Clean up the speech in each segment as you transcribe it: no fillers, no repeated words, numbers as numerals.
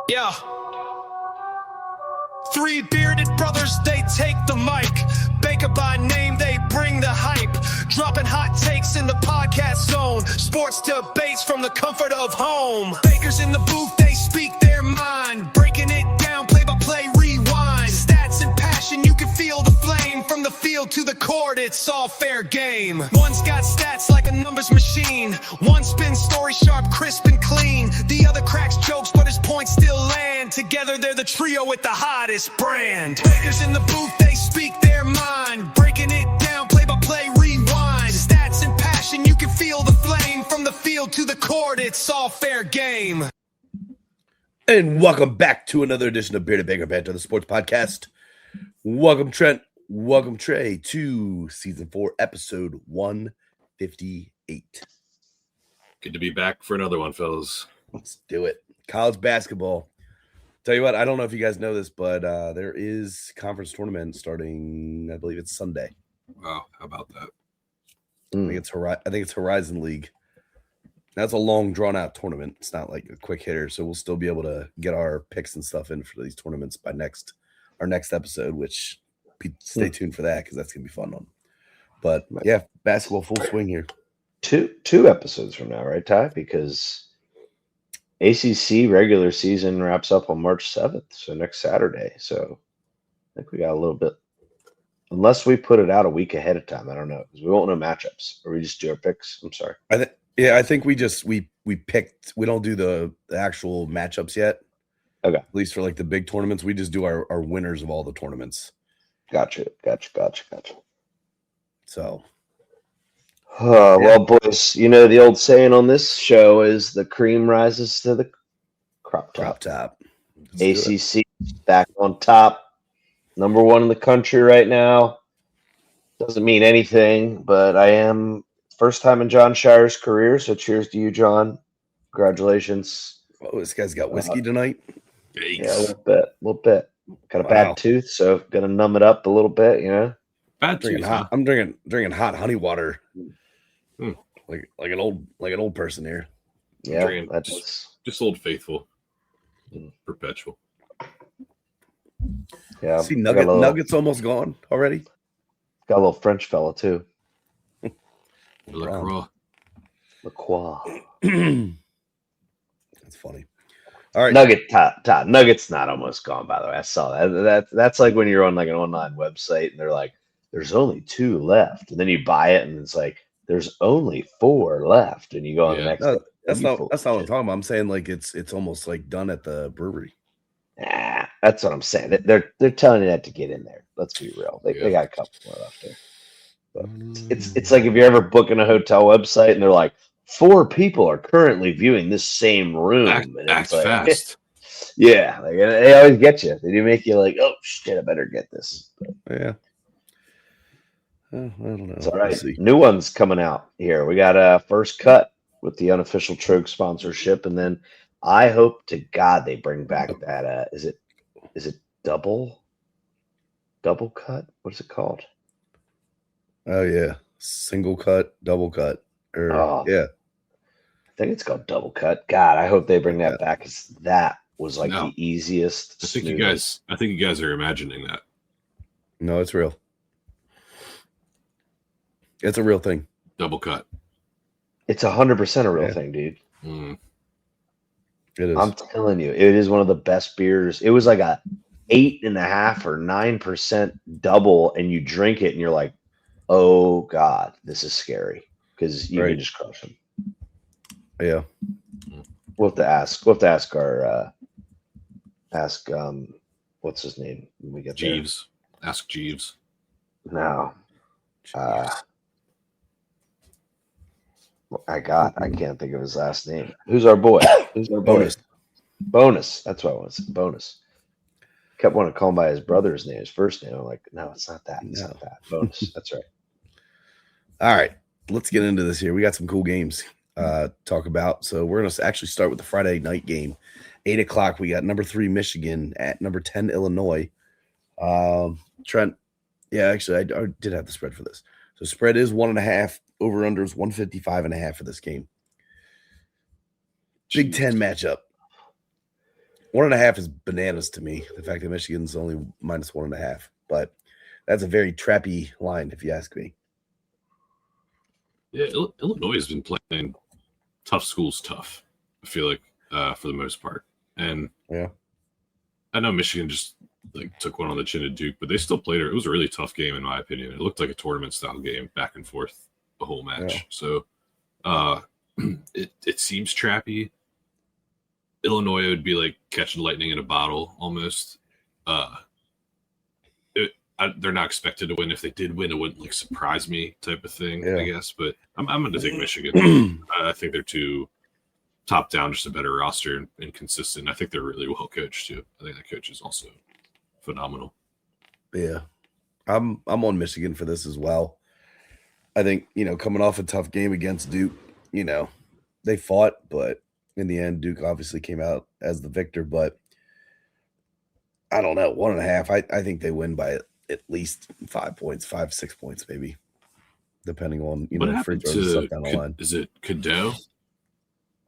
Yeah. Three bearded brothers, they take the mic. Baker by name, they bring the hype. Dropping hot takes in the podcast zone. Sports debates from the comfort of home. Bakers in the booth, they speak their mind. Breaking it down, play by play, rewind. Stats and passion, you can feel the flame. From the field to the court, it's all fair game. One's got stats like a numbers machine. One spins story sharp, crisp and clean. The other cracks jokes, but his points still land. Together they're the trio with the hottest brand. Bakers in the booth, they speak their mind. Breaking it down, play by play, rewind. Stats and passion, you can feel the flame. From the field to the court, it's all fair game. And welcome back to another edition of Bearded Baker Banter, the sports podcast. Welcome, Trent. Welcome, Trey, to season 4, episode 158. Good to be back for another one, fellas. Let's do it. College basketball. Tell you what, I don't know if you guys know this, but there is conference tournament starting, I believe it's Sunday. Wow, how about that? I think it's Horizon League. That's a long, drawn-out tournament. It's not like a quick hitter, so we'll still be able to get our picks and stuff in for these tournaments by our next episode, which stay tuned for that because that's going to be fun one. But, yeah, basketball full swing here. Two episodes from now, right, Ty? Because ACC regular season wraps up on March 7th, so next Saturday. So I think we got a little bit, unless we put it out a week ahead of time. I don't know, because we won't know matchups, or we just do our picks. I'm sorry. I think we picked. We don't do the actual matchups yet. Okay. At least for like the big tournaments, we just do our winners of all the tournaments. Gotcha. So. Well, boys, you know the old saying on this show is the cream rises to the crop top. ACC back on top, number 1 in the country right now. Doesn't mean anything, but I am first time in John Shire's career, so cheers to you, John. Congratulations. Oh, this guy's got whiskey tonight. Yikes. Yeah, a little bit. Got a bad tooth, so gonna numb it up a little bit, you know. Bad tooth. I'm drinking hot honey water. Like an old person here. Yeah, just Old Faithful. Perpetual. Yeah. See, Nuggets almost gone already. Got a little French fella too. LaCroix. That's funny. All right, Nuggets not almost gone. By the way, I saw that. That's like when you're on like an online website and they're like, "There's only 2 left," and then you buy it and it's like, "There's only 4 left," and you go on the next. No, that's not what I'm talking about. I'm saying like it's almost like done at the brewery. That's what I'm saying. They're telling you that to get in there. Let's be real. They got a couple more left there. But it's like if you're ever booking a hotel website and they're like, 4 people are currently viewing this same room. Act like, fast. Yeah, like, they always get you. They do make you like, oh shit, I better get this. But, yeah. I don't know. It's all right. New ones coming out here. We got a First Cut with the unofficial Trogue sponsorship, and then I hope to God they bring back that. Is it double cut? What's it called? Oh yeah, single cut, double cut, yeah. I think it's called double cut. God, I hope they bring that back because that was like the easiest. I think you guys are imagining that. No, it's real. It's a real thing. Double cut. It's 100% a real thing, dude. It is. I'm telling you, it is one of the best beers. It was like a 8.5 or 9% double, and you drink it and you're like, oh God, this is scary because you can just crush them. Yeah. We'll have to ask our what's his name when we get Jeeves. There. Ask Jeeves. No. I can't think of his last name. Who's our boy? Who's our Bonus. That's what I want to say. Bonus. Kept wanting to call him by his brother's name, his first name. I'm like, no, it's not that. It's not that. Bonus. That's right. All right. Let's get into this here. We got some cool games to talk about. So we're going to actually start with the Friday night game. 8 o'clock, we got number 3 Michigan at number 10 Illinois. Trent, yeah, actually, I did have the spread for this. So spread is 1.5. Over under is 155.5 for this game. Big Ten matchup. 1.5 is bananas to me. The fact that Michigan's only -1.5, but that's a very trappy line, if you ask me. Yeah, Illinois has been playing tough schools tough, I feel like, for the most part. And yeah, I know Michigan just took one on the chin at Duke, but they still played it. It was a really tough game, in my opinion. It looked like a tournament style game, back and forth the whole match. Yeah. So it seems trappy. Illinois would be like catching lightning in a bottle almost. They're not expected to win. If they did win, it wouldn't surprise me, type of thing, I guess. But I'm going to take Michigan. I think they're too top down, just a better roster and consistent. I think they're really well coached too. I think the coach is also phenomenal. Yeah, I'm on Michigan for this as well. I think, coming off a tough game against Duke, they fought, but in the end, Duke obviously came out as the victor. But I don't know, 1.5. I think they win by at least 5 points, 5-6 points, maybe, depending on free throws and stuff down the line. Is it Cadeau?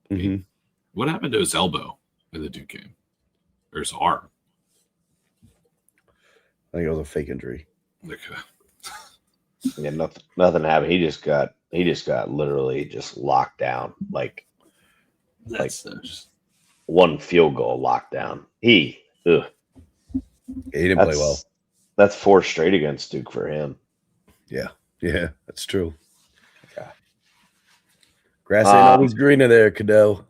Mm-hmm. What happened to his elbow in the Duke game, or his arm? I think it was a fake injury. Yeah, nothing happened. He just got literally just locked down, That's just one field goal lockdown. He didn't play well. That's 4 straight against Duke for him. Yeah, that's true. Okay. Grass ain't always greener there, Cadeau.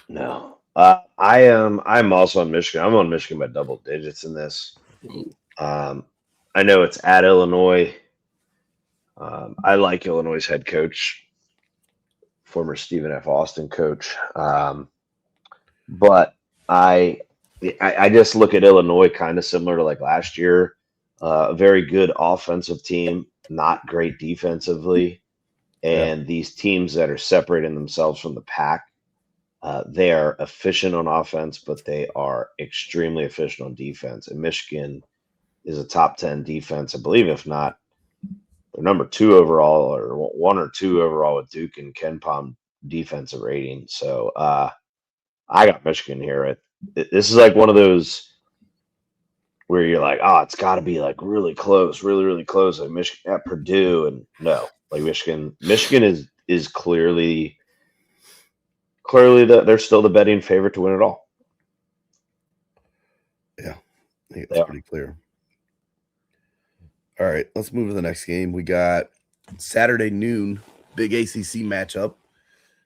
No, I'm also on Michigan. I'm on Michigan by double digits in this. I know it's at Illinois. I like Illinois' head coach, former Stephen F. Austin coach. But I just look at Illinois kind of similar to last year. A very good offensive team, not great defensively. And these teams that are separating themselves from the pack, they are efficient on offense, but they are extremely efficient on defense. And Michigan is a top 10 defense, I believe. If not, they're number 2 overall, or 1 or 2 overall with Duke and KenPom defensive rating. So I got Michigan here. This is one of those where you're it's got to be really close, really, really close. Like Michigan at Purdue, and no, Michigan is clearly they're still the betting favorite to win it all. Yeah, I think that's pretty clear. All right, let's move to the next game. We got Saturday noon, big ACC matchup.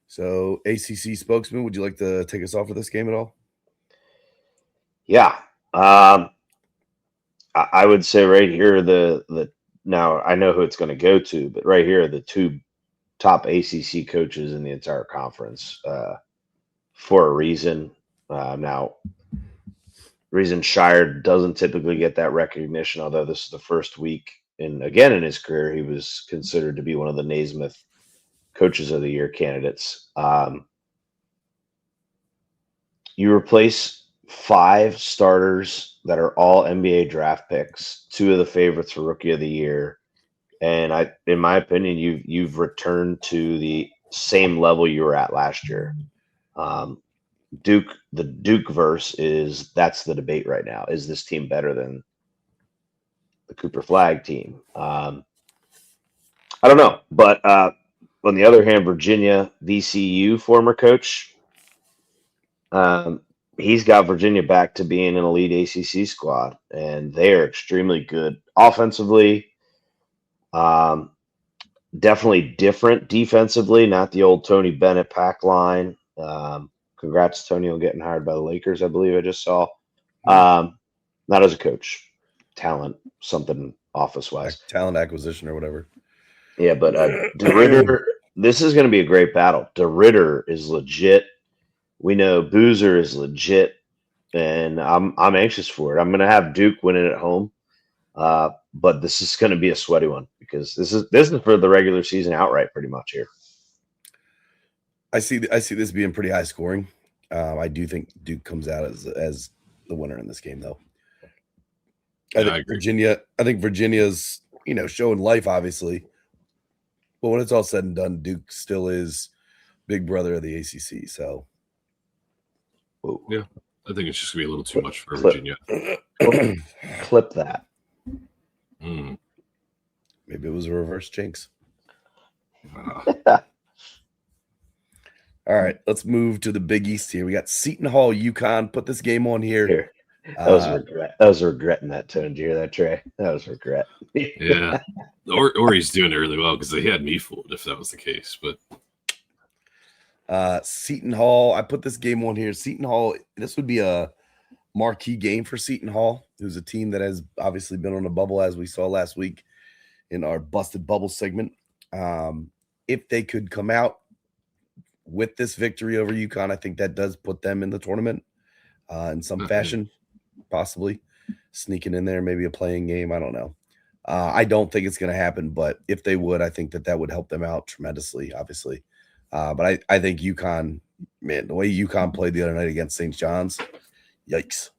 So, ACC spokesman, would you like to take us off with this game at all? Yeah, I would say right here the now I know who it's going to go to, but right here are the 2 top ACC coaches in the entire conference for a reason. Now, reason Shire doesn't typically get that recognition, although this is the first week, and again in his career, he was considered to be one of the Naismith Coaches of the Year candidates. You replace 5 starters that are all NBA draft picks, 2 of the favorites for Rookie of the Year, and in my opinion, you've returned to the same level you were at last year. The Duke verse that's the debate right now. Is this team better than the Cooper Flag team? I don't know, but on the other hand, Virginia VCU former coach, he's got Virginia back to being an elite ACC squad, and they are extremely good offensively. Definitely different defensively, not the old Tony Bennett pack line. Congrats, Tony, on getting hired by the Lakers, I believe I just saw. Not as a coach. Talent, something office-wise. Talent acquisition or whatever. Yeah, but DeRidder, this is going to be a great battle. DeRidder is legit. We know Boozer is legit, and I'm anxious for it. I'm going to have Duke win it at home, but this is going to be a sweaty one because this is for the regular season outright, pretty much here. I see this being pretty high scoring. I do think Duke comes out as the winner in this game, though. I think Virginia's showing life, obviously, but when it's all said and done, Duke still is big brother of the ACC. So, yeah, I think it's just gonna be a little too much for Virginia. Clip that. Mm. Maybe it was a reverse jinx. All right, let's move to the Big East here. We got Seton Hall, UConn. Put this game on here. That was regret. That was regretting that tone. Did you hear that, Trey? That was regret. Yeah. Or he's doing it really well because they had me fooled if that was the case. But Seton Hall, I put this game on here. Seton Hall, this would be a marquee game for Seton Hall, who's a team that has obviously been on a bubble, as we saw last week in our busted bubble segment. If they could come out with this victory over UConn, I think that does put them in the tournament in some fashion, possibly sneaking in there, maybe a playing game. I don't know. I don't think it's going to happen, but if they would, I think that would help them out tremendously, obviously. But I think UConn, man, the way UConn played the other night against St. John's, yikes.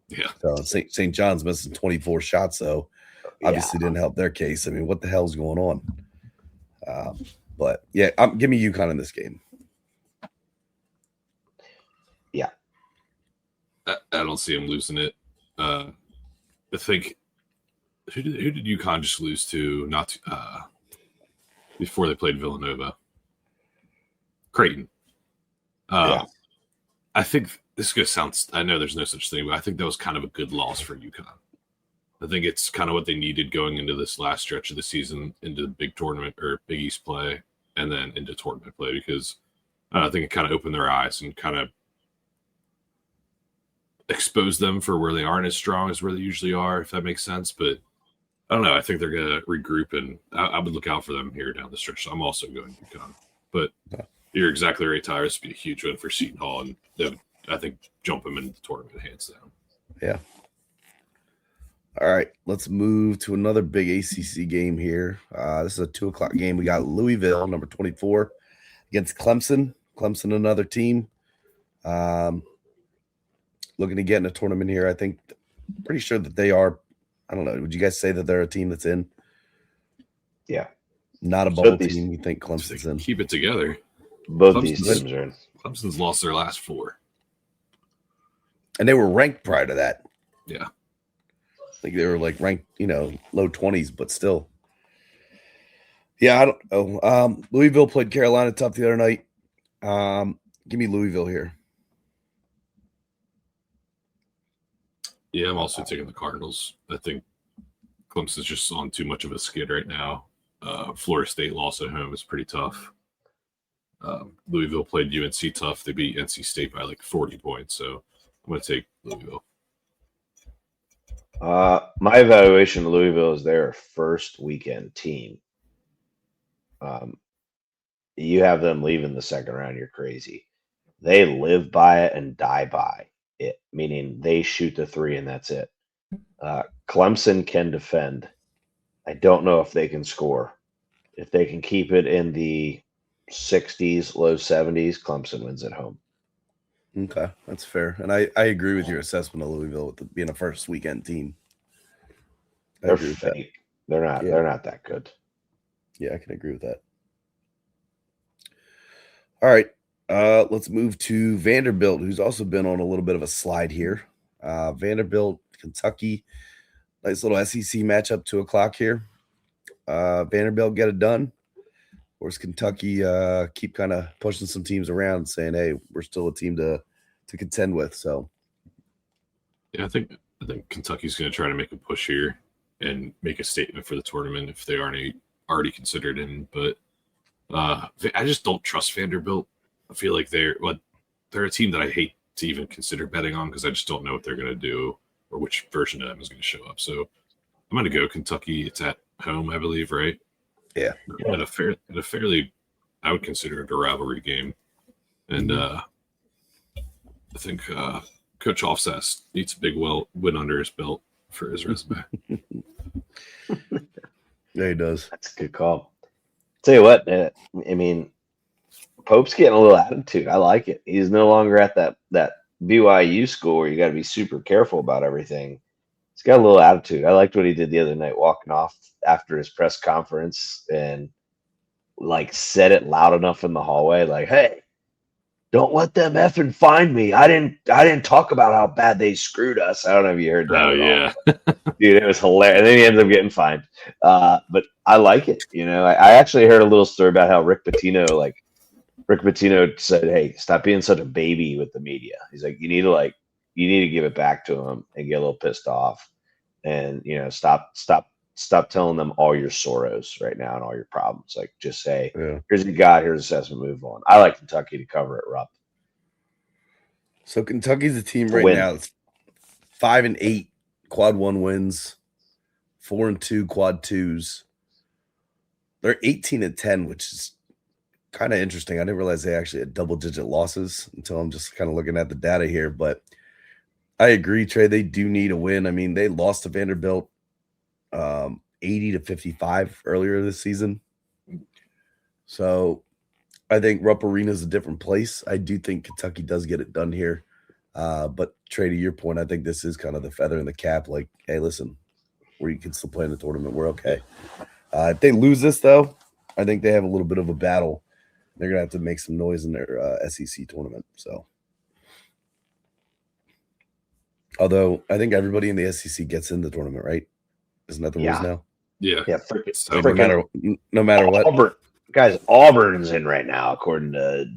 Yeah. So St. John's missing 24 shots, though. Obviously didn't help their case. I mean, what the hell's going on? But yeah, give me UConn in this game. Yeah. I don't see him losing it. I think who did UConn just lose to? Not before they played Villanova. Creighton. I think this is gonna sound. I know there's no such thing, but I think that was kind of a good loss for UConn. I think it's kind of what they needed going into this last stretch of the season, into the big tournament or Big East play, and then into tournament play, because I think it kind of opened their eyes and kind of exposed them for where they aren't as strong as where they usually are, if that makes sense. But I don't know. I think they're going to regroup, and I would look out for them here down the stretch. So I'm also going UConn. But you're exactly right, Tyler. This would be a huge win for Seton Hall, and they would, I think, jump them into the tournament hands down. Yeah. All right, let's move to another big ACC game here. This is a 2:00 game. We got Louisville, number 24, against Clemson. Clemson, another team. Looking to get in a tournament here. I think, pretty sure that they are. I don't know. Would you guys say that they're a team that's in? Yeah. Not a bubble team. You think Clemson's in? Keep it together. Both these teams are in. Clemson's lost their last 4. And they were ranked prior to that. Yeah. I think they were like ranked, low 20s, but still. Yeah, I don't know. Louisville played Carolina tough the other night. Give me Louisville here. Yeah, I'm also taking the Cardinals. I think Clemson's just on too much of a skid right now. Florida State loss at home is pretty tough. Louisville played UNC tough. They beat NC State by like 40 points. So I'm going to take Louisville. My evaluation of Louisville is their first weekend team. You have them leaving the second round, you're crazy. They live by it and die by it, meaning they shoot the 3 and that's it. Clemson can defend. I don't know if they can score. If they can keep it in the 60s, low 70s, Clemson wins at home. Okay, that's fair. And I agree with your assessment of Louisville with being a first weekend team. They're fake. They're not that good. Yeah, I can agree with that. All right. Let's move to Vanderbilt, who's also been on a little bit of a slide here. Vanderbilt, Kentucky. Nice little SEC matchup, 2:00 here. Vanderbilt get it done. Or does Kentucky keep kind of pushing some teams around, saying, "Hey, we're still a team to contend with"? So, yeah, I think Kentucky's going to try to make a push here and make a statement for the tournament if they aren't already considered in. But I just don't trust Vanderbilt. I feel like they're a team that I hate to even consider betting on because I just don't know what they're going to do or which version of them is going to show up. So I'm going to go Kentucky. It's at home, I believe, right? Yeah. In a fairly, I would consider it a rivalry game. And I think Coach Offsas needs a big win under his belt for his resume. Yeah, he does. That's a good call. Tell you what, I mean, Pope's getting a little attitude. I like it. He's no longer at that BYU school where you got to be super careful about everything. He's got a little attitude. I liked what he did the other night, walking off after his press conference and like said it loud enough in the hallway, like, "Hey, don't let them effing find me. I didn't talk about how bad they screwed us. I don't know if you heard that Oh at yeah, all. Dude, it was hilarious. And then he ends up getting fined. But I like it. I actually heard a little story about how Rick Pitino said, "Hey, stop being such a baby with the media." He's like, you need to give it back to them and get a little pissed off, and stop telling them all your sorrows right now and all your problems. Like, just say, here's what you got, here's assessment, move on. I like Kentucky to cover it, Rupp. So Kentucky's a team right now that's 5-8 quad 1 wins, 4-2 quad 2s. They're 18-10, which is kind of interesting. I didn't realize they actually had double-digit losses until I'm just kind of looking at the data here. But I agree, Trey. They do need a win. I mean, they lost to Vanderbilt 80-55 earlier this season. So I think Rupp Arena is a different place. I do think Kentucky does get it done here. But Trey, to your point, I think this is kind of the feather in the cap. Like, hey, listen, we can still play in the tournament. We're okay. If they lose this, though, I think they have a little bit of a battle. They're going to have to make some noise in their SEC tournament. So, although I think everybody in the SEC gets in the tournament, right? Isn't that the rules now? Yeah. No matter what. Auburn, guys, Auburn's in right now, according to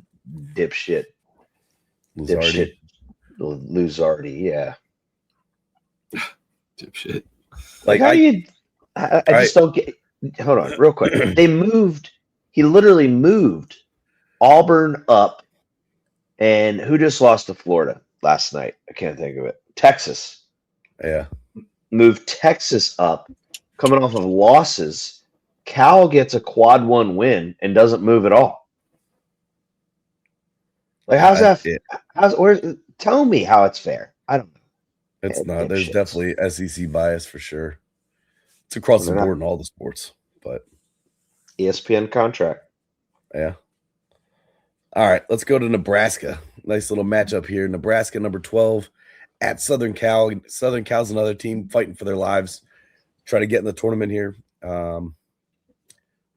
dipshit Luzardi. Yeah. Dipshit. Like, I just don't get. Hold on, real quick. He literally moved Auburn up, and who just lost to Florida last night? I can't think of it. Texas. Yeah. Moved Texas up, coming off of losses. Cal gets a quad 1 win and doesn't move at all. Like, how's that? Tell me how it's fair. I don't know. It's not. There's definitely SEC bias for sure. It's across the board in all the sports, but ESPN contract. Yeah. All right, let's go to Nebraska. Nice little matchup here. Nebraska, number 12, at Southern Cal. Southern Cal's another team fighting for their lives, try to get in the tournament here. I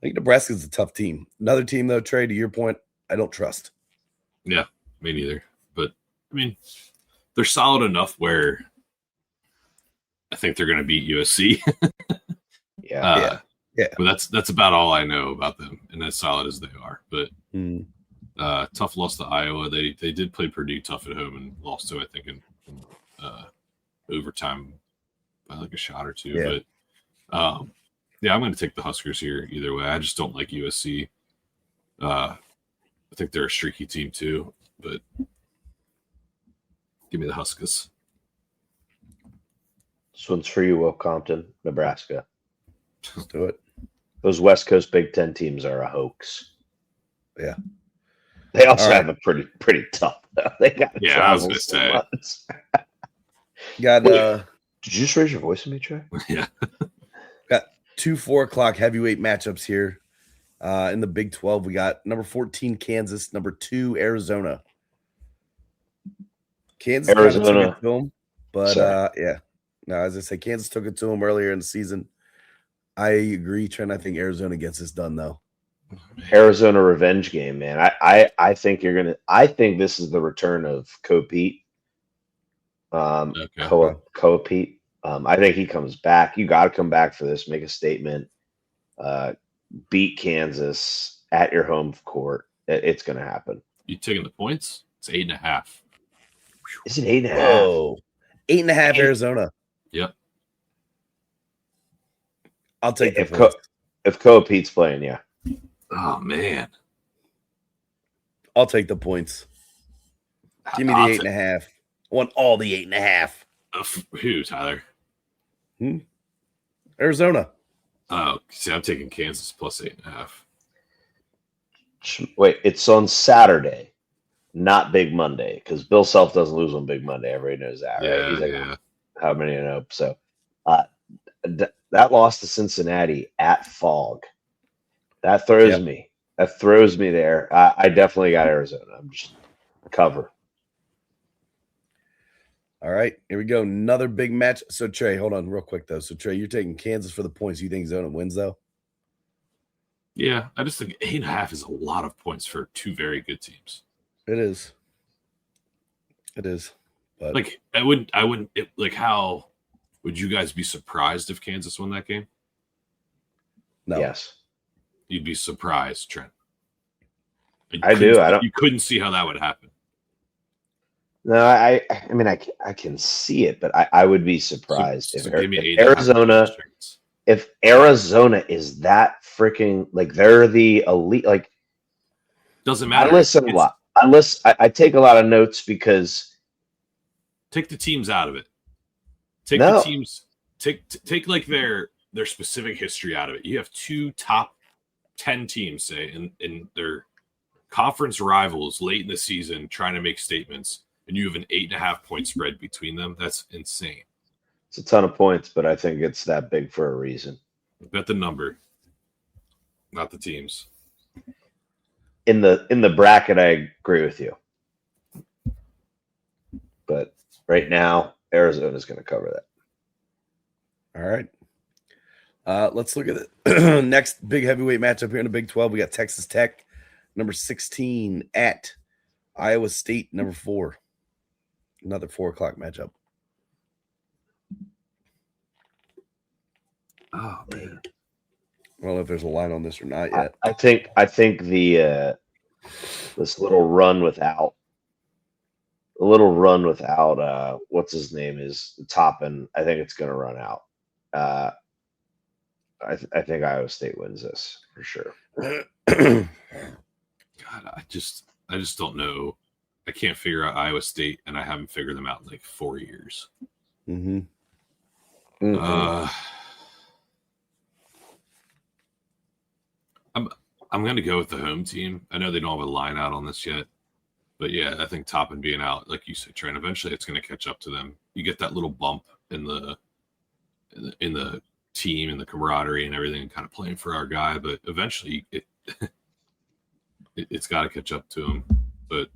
think Nebraska's a tough team. Another team, though, Trey, to your point, I don't trust. Yeah, me neither. But, I mean, they're solid enough where I think they're going to beat USC. Yeah. But that's about all I know about them, and as solid as they are. But tough loss to Iowa. They did play Purdue tough at home and lost to, I think, in overtime by like a shot or two. Yeah. But I'm going to take the Huskers here either way. I just don't like USC. I think they're a streaky team too, but give me the Huskers. This one's for you, Will Compton, Nebraska. Let's do it. Those West Coast Big Ten teams are a hoax. Yeah. They also have a pretty tough. They got I was going to say. Got did you just raise your voice at me, Trey? Yeah. Got 2 4:00 heavyweight matchups here. In the Big 12, we got number 14 Kansas, number 2 Arizona. Kansas Arizona took it to them, but no, as I say, Kansas took it to them earlier in the season. I agree, Trent. I think Arizona gets this done though. Arizona revenge game, man. I think I think this is the return of Pete. Pete. I think he comes back. You got to come back for this. Make a statement. Beat Kansas at your home court. It's going to happen. You taking the points? It's 8.5. Is it 8.5? Oh, 8.5 Arizona. Yep. I'll take if Pete's playing, yeah. Oh man. I'll take the points. Give me the 8.5. I want all the 8.5. Who, Tyler? Arizona. Oh, see, I'm taking Kansas plus 8.5. Wait, it's on Saturday, not Big Monday, because Bill Self doesn't lose on Big Monday. Everybody knows that, right? He's like, how many I know? So that loss to Cincinnati at Fog. That throws me. That throws me there. I definitely got Arizona. I'm just cover. All right, here we go. Another big match. So, Trey, hold on real quick, though. So, Trey, you're taking Kansas for the points. You think Zona wins, though? Yeah, I just think 8.5 is a lot of points for two very good teams. It is. It is. But Like how would you guys be surprised if Kansas won that game? no. Yes. You'd be surprised, Trent. I do. You couldn't see how that would happen. No, I mean, I can see it, but I would be surprised So if give me if Arizona is that freaking like they're the elite. Like, doesn't matter. I listen a lot. I take a lot of notes because take the teams out of it. Take the teams. Take like their specific history out of it. You have two top 10 teams, say, in their conference rivals late in the season trying to make statements, and you have an 8.5 point spread between them. That's insane. It's a ton of points, but I think it's that big for a reason. Bet the number, not the teams. In the bracket, I agree with you. But right now, Arizona's going to cover that. All right. Let's look at it. Next big heavyweight matchup here in the Big 12. We got Texas Tech, number 16, at Iowa State, number 4. Another 4:00 matchup. Oh man, I don't know if there's a line on this or not yet. I think the this little run without what's his name is topping. I think it's going to run out. I think Iowa State wins this for sure. God, I just don't know. I can't figure out Iowa State, and I haven't figured them out in like 4 years. Mm-hmm. Mm-hmm. I'm going to go with the home team. I know they don't have a line out on this yet, but yeah, I think Toppin being out, like you said, Trent, eventually it's going to catch up to them. You get that little bump in the team and the camaraderie and everything, kind of playing for our guy, but eventually it's got to catch up to him. But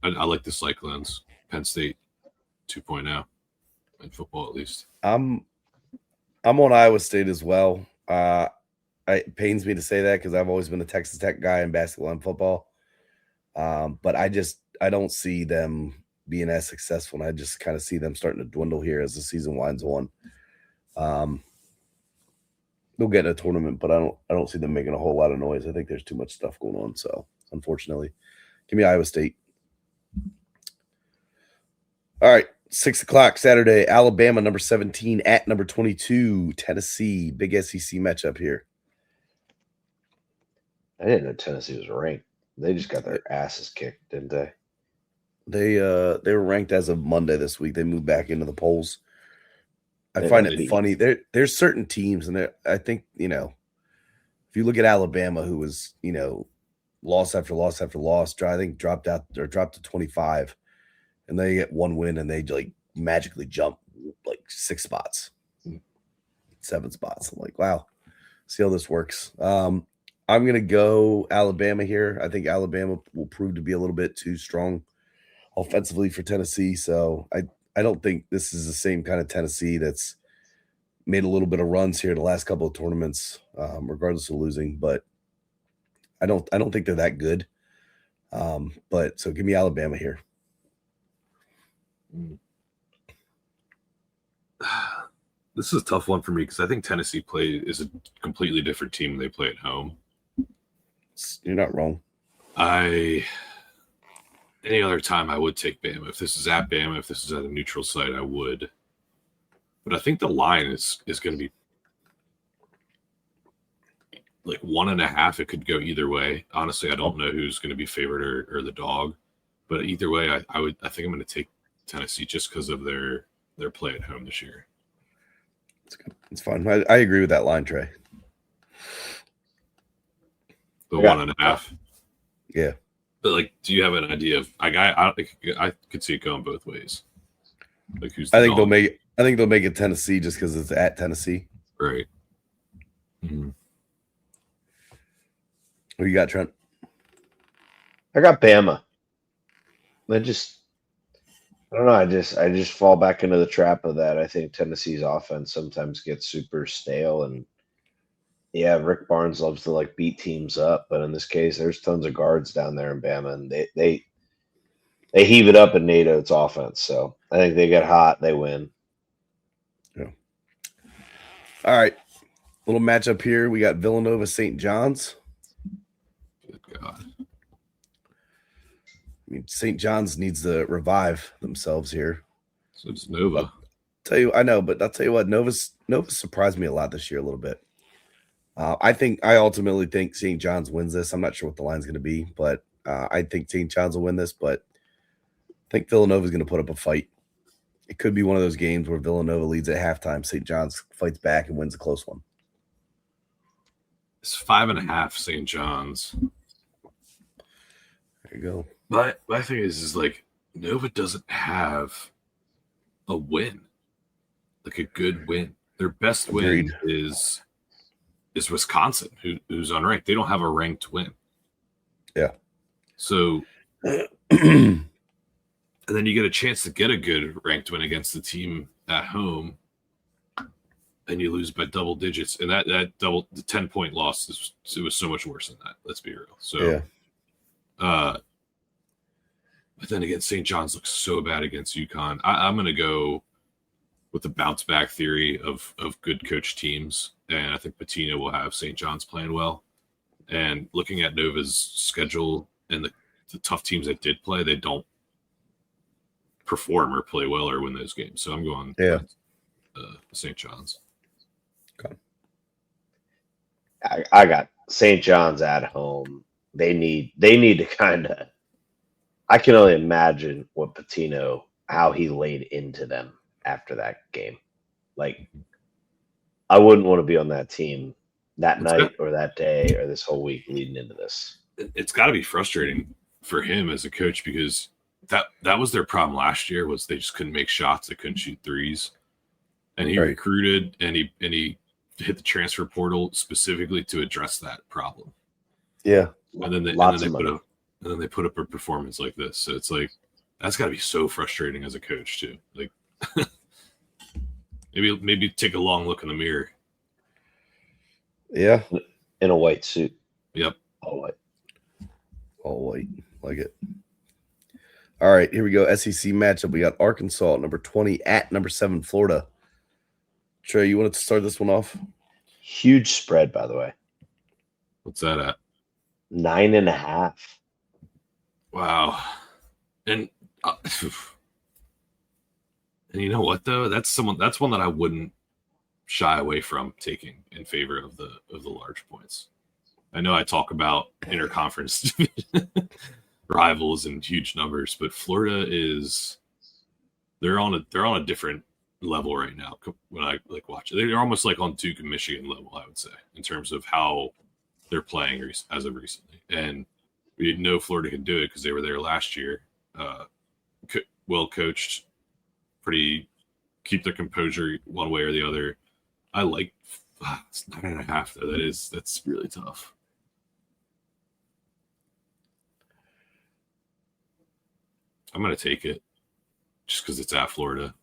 I like the Cyclones, Penn State 2.0 in football at least. I'm on Iowa State as well. It pains me to say that because I've always been a Texas Tech guy in basketball and football. But I don't see them being as successful, and I just kind of see them starting to dwindle here as the season winds on. They'll get in a tournament, but I don't see them making a whole lot of noise. I think there's too much stuff going on. So unfortunately, give me Iowa State. All right, 6:00 Saturday, Alabama, number 17 at number 22, Tennessee. Big SEC matchup here. I didn't know Tennessee was ranked. They just got their asses kicked, didn't they? They were ranked as of Monday this week. They moved back into the polls. I find it funny. There's certain teams, and I think, if you look at Alabama, who was, loss after loss after loss, I think dropped to 25, and they get one win, and they like magically jump like 6 spots, 7 spots. I'm like, wow, see how this works. I'm going to go Alabama here. I think Alabama will prove to be a little bit too strong offensively for Tennessee. So I don't think this is the same kind of Tennessee that's made a little bit of runs here the last couple of tournaments, regardless of losing. But I don't think they're that good. But so give me Alabama here. This is a tough one for me because I think Tennessee is a completely different team when they play at home. You're not wrong. Any other time I would take Bama. If this is at Bama, if this is at a neutral site, I would. But I think the line is going to be like 1.5. It could go either way. Honestly, I don't know who's going to be favored or the dog. But either way, I think I'm going to take Tennessee just because of their play at home this year. It's fine. I agree with that line, Trey. The 1.5. Yeah. But like, do you have an idea of I could see it going both ways. Like who's? I think they'll make it Tennessee just because it's at Tennessee. Right. Mm-hmm. What you got, Trent? I got Bama. I don't know. I just fall back into the trap of that. I think Tennessee's offense sometimes gets super stale, and yeah, Rick Barnes loves to like beat teams up, but in this case, there's tons of guards down there in Bama, and They heave it up in NATO's offense, so I think they get hot, they win. Yeah. All right. Little matchup here. We got Villanova St. John's. Good God. I mean, St. John's needs to revive themselves here. So it's Nova. I know, but I'll tell you what, Nova surprised me a lot this year a little bit. I ultimately think St. John's wins this. I'm not sure what the line's going to be, but I think St. John's will win this, but I think Villanova is going to put up a fight. It could be one of those games where Villanova leads at halftime. St. John's fights back and wins a close one. It's 5.5 St. John's. There you go. My thing is like Nova doesn't have a win, like a good win. Their best win is Wisconsin, who's unranked. They don't have a ranked win. Yeah. So, and then you get a chance to get a good ranked win against the team at home, and you lose by double digits. And that the 10-point loss it was so much worse than that. Let's be real. So, yeah. But then again, St. John's looks so bad against UConn. I'm going to go with the bounce back theory of good coach teams. And I think Pitino will have St. John's playing well. And looking at Nova's schedule and the tough teams that did play, they don't perform or play well or win those games. So I'm going St. John's. Okay. I got St. John's at home. They need to kind of. I can only imagine what Pitino, how he laid into them after that game. Like, I wouldn't want to be on that team that night or that day or this whole week leading into this. It's got to be frustrating for him as a coach because that was their problem last year was they just couldn't make shots. They couldn't shoot threes. And he recruited and he hit the transfer portal specifically to address that problem. Yeah. And then they put up a performance like this. So it's like that's got to be so frustrating as a coach too. Like maybe take a long look in the mirror. Yeah. In a white suit. Yep. All white. All white. Like it. All right, here we go. SEC matchup. We got Arkansas at number 20 at number 7 Florida. Trey, you wanted to start this one off? Huge spread, by the way. What's that at? 9.5. Wow. And you know what though? That's one that I wouldn't shy away from taking in favor of the large points. I know I talk about interconference rivals and huge numbers, but Florida they're on a different level right now when I watch it. They're almost like on Duke and Michigan level, I would say, in terms of how they're playing as of recently. And we didn't know Florida could do it because they were there last year. Well coached, keep their composure one way or the other. I like it's 9.5 though. That's really tough. I'm gonna take it just because it's at Florida.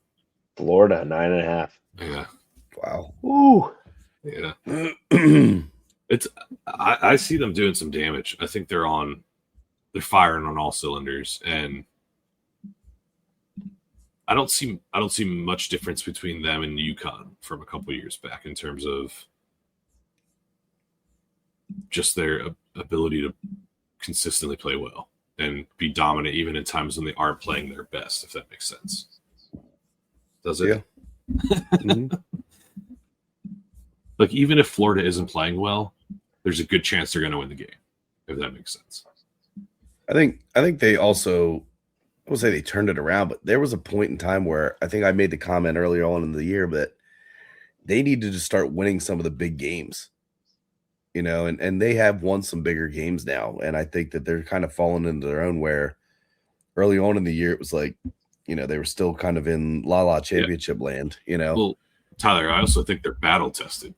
Florida 9.5. Yeah. Wow. Ooh. Yeah. I see them doing some damage. I think they're firing on all cylinders, and I don't see much difference between them and UConn from a couple years back in terms of just their ability to consistently play well and be dominant even in times when they aren't playing their best, if that makes sense. Does it? Yeah. Mm-hmm. Like, even if Florida isn't playing well, there's a good chance they're going to win the game, if that makes sense. I think they also, I would say they turned it around, but there was a point in time where I think I made the comment earlier on in the year, but they needed to start winning some of the big games, and they have won some bigger games now. And I think that they're kind of falling into their own where early on in the year, it was like, they were still kind of in championship land, Well, Tyler, I also think they're battle tested.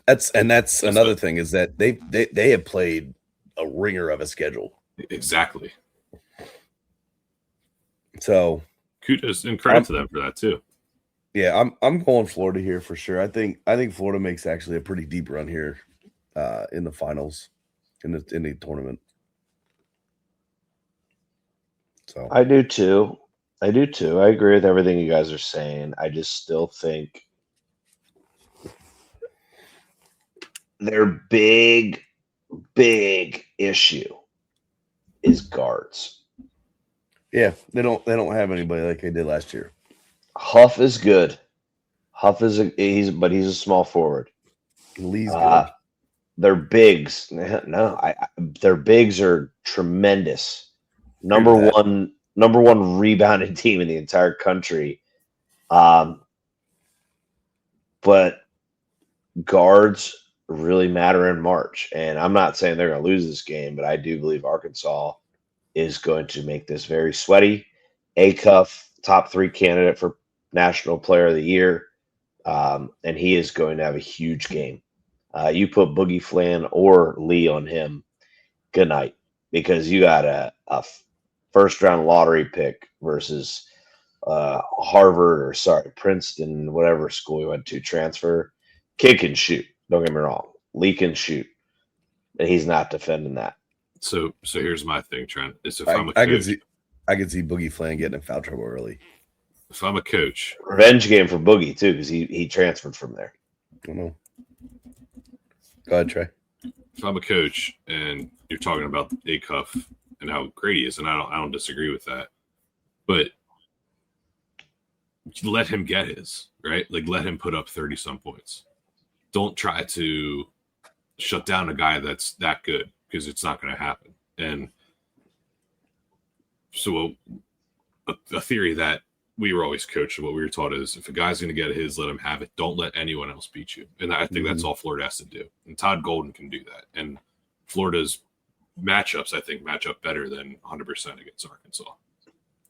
That's another thing is that they have played a ringer of a schedule. Exactly. So kudos and credit to them for that too. Yeah, I'm going Florida here for sure. I think Florida makes actually a pretty deep run here in the finals in the tournament. So I do too. I agree with everything you guys are saying. I just still think their big issue is guards. yeah, they don't have anybody like they did last year. Huff is good. He's a small forward. Lee's good. Their bigs, their bigs are tremendous. Number one rebounding team in the entire country. But guards really matter in March. And I'm not saying they're going to lose this game, but I do believe Arkansas is going to make this very sweaty. Acuff, top 3 candidate for National Player of the Year. And he is going to have a huge game. You put Boogie Flan or Lee on him, good night, because you got a first-round lottery pick versus Princeton, whatever school he went to, transfer. Kid can shoot. Don't get me wrong. Lee can shoot, and he's not defending that. So here's my thing, Trent. Is if I I'm a coach, I could see Boogie Flan getting in foul trouble early. If I'm a coach, revenge game for Boogie too, because he transferred from there. I don't know. Go ahead, Trey. If I'm a coach and you're talking about Acuff and how great he is, and I don't disagree with that, but let him get his, right? Like, let him put up 30-some points. Don't try to shut down a guy that's that good, because it's not going to happen. And so a theory that we were always coached, what we were taught is, if a guy's going to get his, let him have it. Don't let anyone else beat you. And I think that's all Florida has to do. And Todd Golden can do that. And Florida's matchups, I think, match up better than 100% against Arkansas.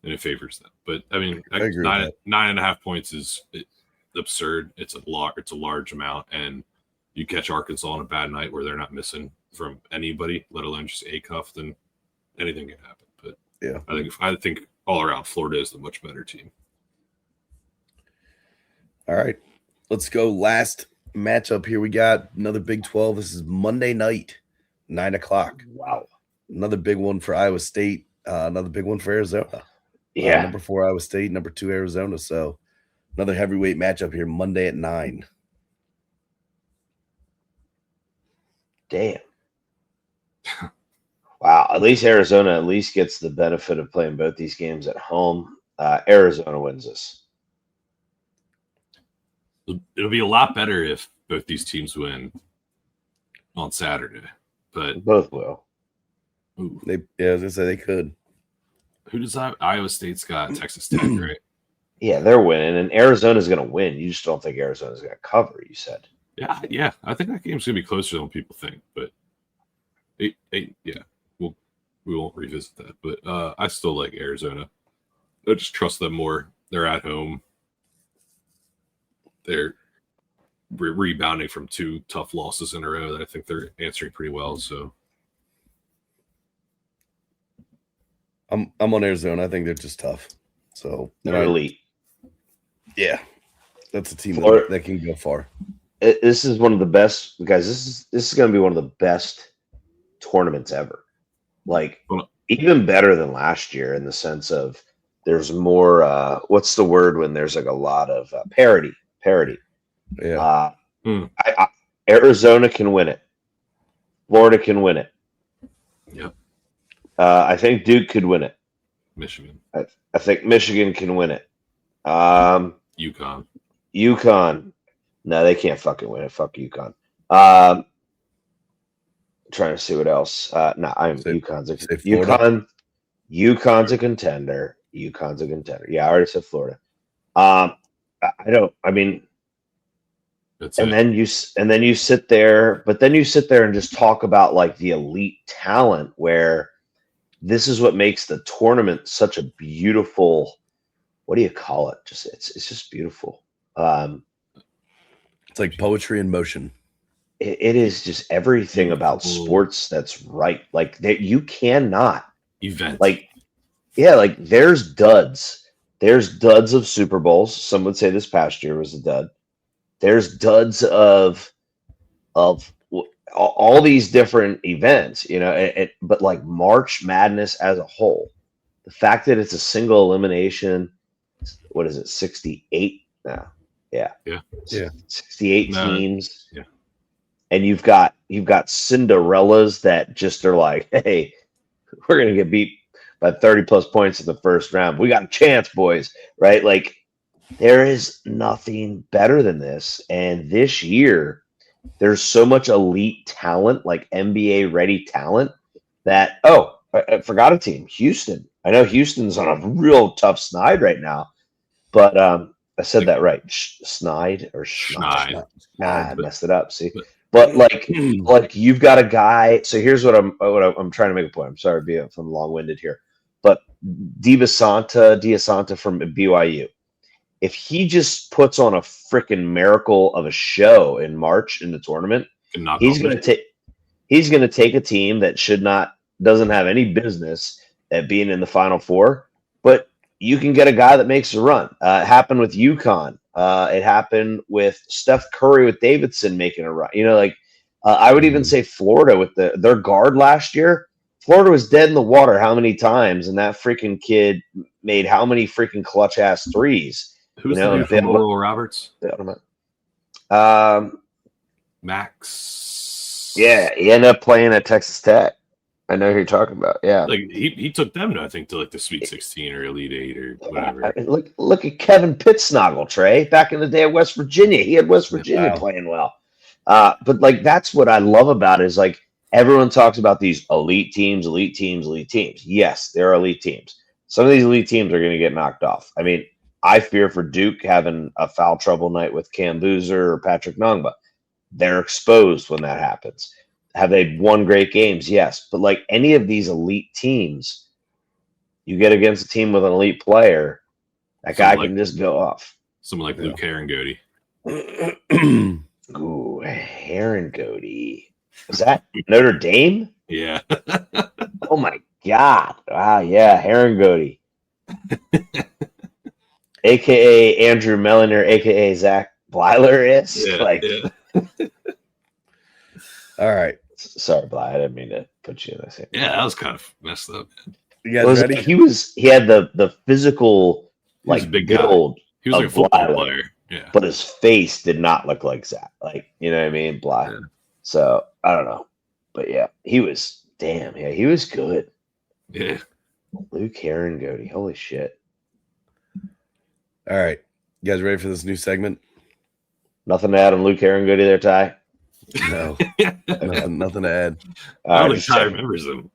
And it favors them. But, I mean, I agree 9.5 points is absurd. It's a large amount. And you catch Arkansas on a bad night where they're not missing from anybody, let alone just Acuff, then anything can happen. But yeah, I think all around, Florida is the much better team. All right, let's go. Last matchup here. We got another Big 12. This is Monday night, 9:00. Wow. Another big one for Iowa State. Another big one for Arizona. Yeah. Number 4 Iowa State, number 2 Arizona. So another heavyweight matchup here Monday at 9. Damn. Wow. At least Arizona gets the benefit of playing both these games at home. Arizona wins this. It'll be a lot better if both these teams win on Saturday, but both will. I was gonna say they could. Who does Iowa State's got? Texas Tech, right? Yeah, they're winning, and Arizona's going to win. You just don't think Arizona's going to cover. You said. Yeah. I think that game's going to be closer than people think, but yeah, we won't revisit that. But I still like Arizona. I just trust them more. They're at home. They're rebounding from 2 tough losses in a row that I think they're answering pretty well. So I'm on Arizona. I think they're just tough. So they're elite. Yeah, that's a team that can go far. This is one of the best, guys. This is going to be one of the best tournaments ever. Like, even better than last year in the sense of there's more. What's the word when there's like a lot of parity? Yeah. Arizona can win it. Florida can win it. Yep. I think Duke could win it. Michigan. I think Michigan can win it. UConn. No, they can't fucking win it. Fuck UConn. Trying to see what else. UConn's a contender. Yeah, I already said Florida. Then you sit there and just talk about like the elite talent, where this is what makes the tournament such a beautiful. What do you call it? It's just beautiful. It's like poetry in motion. It is just everything about sports that's right. Like that, you cannot event. Like there's duds. There's duds of Super Bowls. Some would say this past year was a dud. There's duds of all these different events, but like March Madness as a whole, The fact that it's a single elimination, what is it, 68 now? Yeah. 68 teams. Yeah. And you've got Cinderellas that just are like, hey, we're gonna get beat by 30 plus points in the first round. We got a chance, boys, right? Like, there is nothing better than this. And this year, there's so much elite talent, like NBA ready talent, that I forgot a team, Houston. I know Houston's on a real tough snide right now, but I said that right, snide or schneid. I messed it up. See, but like you've got a guy. So here's what I'm trying to make a point. I'm sorry if I'm long-winded here, but Diasanta from BYU. If he just puts on a freaking miracle of a show in March in the tournament, he's going to take a team that doesn't have any business at being in the Final Four, but you can get a guy that makes a run. It happened with UConn. It happened with Steph Curry with Davidson making a run. I would even say Florida with their guard last year. Florida was dead in the water how many times, and that freaking kid made how many freaking clutch ass threes. Who's the dude from Oral Roberts? Max. Yeah, he ended up playing at Texas Tech. I know who you're talking about. Yeah, like he took them to, I think, to like the Sweet 16 or Elite 8 or whatever. Look at Kevin Pittsnoggle, Trey. Back in the day at West Virginia, he had West Virginia playing well. But like, that's what I love about it, is like, everyone talks about these elite teams. Yes, they're elite teams. Some of these elite teams are going to get knocked off. I mean, I fear for Duke having a foul trouble night with Cam Boozer or Patrick Nongba. They're exposed when that happens. Have they won great games? Yes. But like any of these elite teams, you get against a team with an elite player, that guy can just go off. Someone like Luke Herringody. Ooh, Herringody. Is that Notre Dame? Yeah. Oh my God. Wow, yeah, Herringody. AKA Andrew Melliner, AKA Zach Blyler is. All right. Sorry, Bly. I didn't mean to put you in the same. Yeah, that was kind of messed up. You guys ready? He had the physical, like, big build. He was like a football player. Yeah. But his face did not look like Zach. Like, you know what I mean? Bly. Yeah. So I don't know. But yeah, he was he was good. Yeah. Luke Herringody. Holy shit. All right. You guys ready for this new segment? Nothing to add on Luke Herringody there, Ty? No. nothing to add. I don't think Ty remembers him.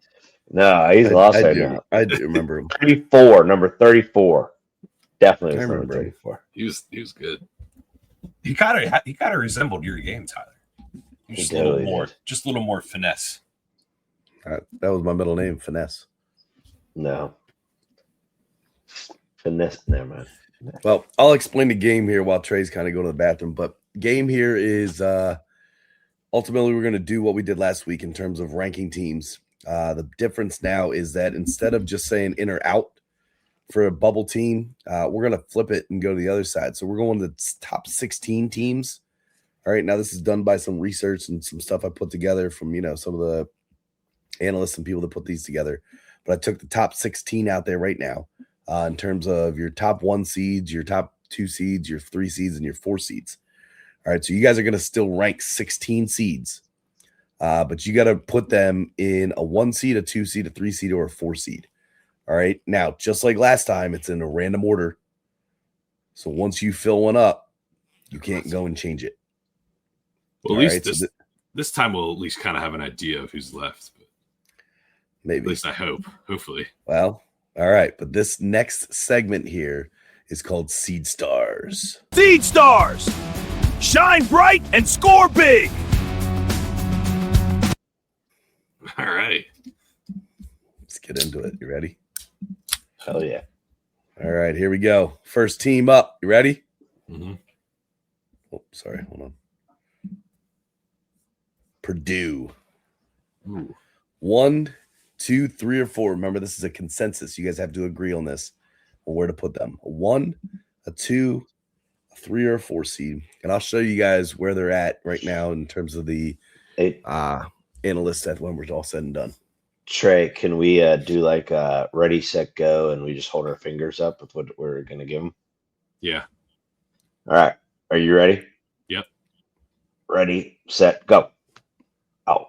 No, he's lost right now. I do remember him. 34, number 34. Definitely was number 34. He was good. He kind of resembled your game, Tyler. He was just a little more finesse. That was my middle name, Finesse. No. Finesse, never mind. Well, I'll explain the game here while Trey's kind of going to the bathroom. But game here is ultimately we're going to do what we did last week in terms of ranking teams. The difference now is that instead of just saying in or out for a bubble team, we're going to flip it and go to the other side. So we're going to the top 16 teams. All right, now this is done by some research and some stuff I put together from, some of the analysts and people that put these together. But I took the top 16 out there right now. In terms of your top 1 seeds, your top 2 seeds, your 3 seeds, and your 4 seeds. All right, so you guys are going to still rank 16 seeds, but you got to put them in a 1 seed, a 2 seed, a 3 seed, or a 4 seed. All right, now, just like last time, it's in a random order. So once you fill one up, you can't go and change it. Well, at least this time we'll at least kind of have an idea of who's left. But maybe. At least I hope. Hopefully. Well, all right, but this next segment here is called Seed Stars. Seed Stars! Shine bright and score big! All right. Let's get into it. You ready? Hell yeah. All right, here we go. First team up. You ready? Mm-hmm. Oh, sorry. Hold on. Purdue. Ooh. 1, 2, 3, or 4. Remember, this is a consensus. You guys have to agree on this, on where to put them. A 1, a 2, a 3, or a 4 seed. And I'll show you guys where they're at right now in terms of the analysts at when we're all said and done. Trey, can we do like ready, set, go, and we just hold our fingers up with what we're gonna give them? Yeah. All right. Are you ready? Yep. Ready, set, go. Oh,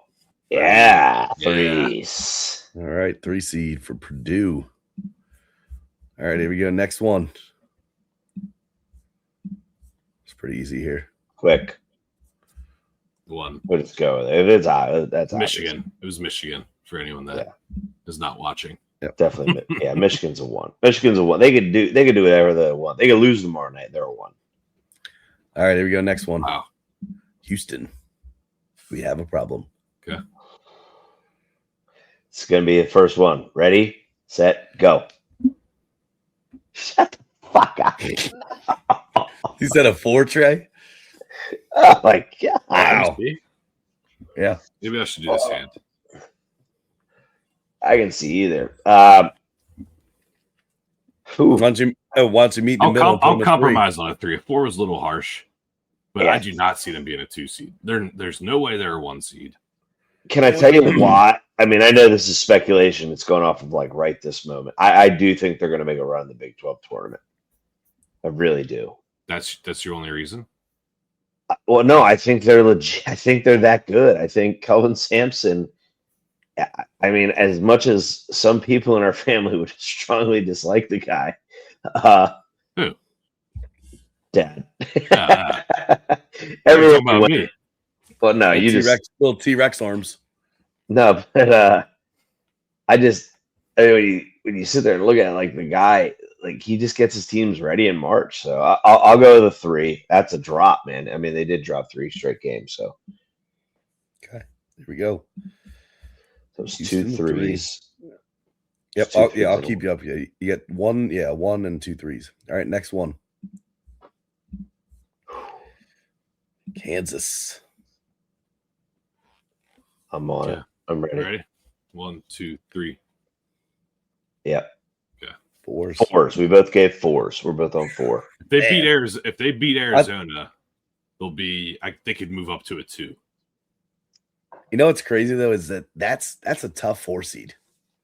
yeah, threes. All right, 3 seed for Purdue. All right, here we go. Next one. It's pretty easy here. Quick. 1. Let's go. It's that's Michigan. obvious. It was Michigan for anyone that is not watching. Definitely. Yeah, Michigan's a 1. Michigan's a 1. They could do whatever they want. They could lose tomorrow night. They're a 1. All right, here we go. Next one. Wow. Houston. We have a problem. Okay. It's gonna be the first one. Ready, set, go. Shut the fuck up. You said a 4, Trey? Oh my god. Wow. Yeah. Maybe I should do this hand. I can see either. Why don't you meet in the middle? I'll compromise on a 3. A 4 was a little harsh, but Yeah. I do not see them being a 2 seed. There's no way they're a 1 seed. Can I tell you why? I mean, I know this is speculation. It's going off of like right this moment. I do think they're going to make a run in the Big 12 tournament. I really do. That's your only reason? Well, no, I think they're legit. I think they're that good. I think Kelvin Sampson. I mean, as much as some people in our family would strongly dislike the guy, Who? Dad. Everyone Everyone about went, me. well, no, you T-Rex, just little T-Rex arms. no, but I mean, when you sit there and look at it, like the guy, like he just gets his teams ready in March. So I'll go with the 3. That's a drop, man. I mean, they did drop 3 straight games. So Okay, here we go. those Houston 2 threes. Yep. Two threes I'll and a keep you up. Yeah, you get 1 and 2 threes. All right, next one. Kansas. I'm on it. Yeah. I'm ready. Ready? 1, 2, 3. Yep. 4s. 4s. We both gave 4s. We're both on 4. If they beat Arizona, they'll be. They could move up to a 2. You know what's crazy though is that's a tough 4 seed.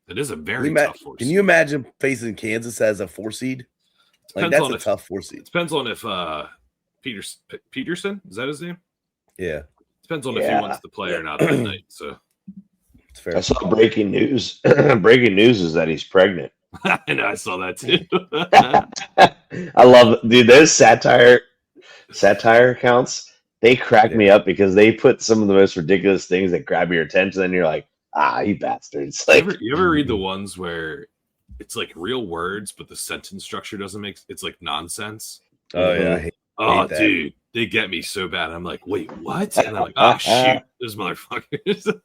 It is a very tough 4 seed. Can you imagine facing Kansas as a 4 seed? Like that's a tough 4 seed. Depends on if Peterson, is that his name? Yeah, Depends on if he wants to play or not that night. So it's fair. I saw breaking news. Breaking news is that he's pregnant. I know I saw that too. I love dude, those satire accounts, they crack me up because they put some of the most ridiculous things that grab your attention and you're like, you bastards. Like you ever read the ones where it's like real words, but the sentence structure doesn't make it's like nonsense? Oh yeah. I hate that. Dude, they get me so bad. I'm like, wait, what? And I'm like, oh shoot, those motherfuckers.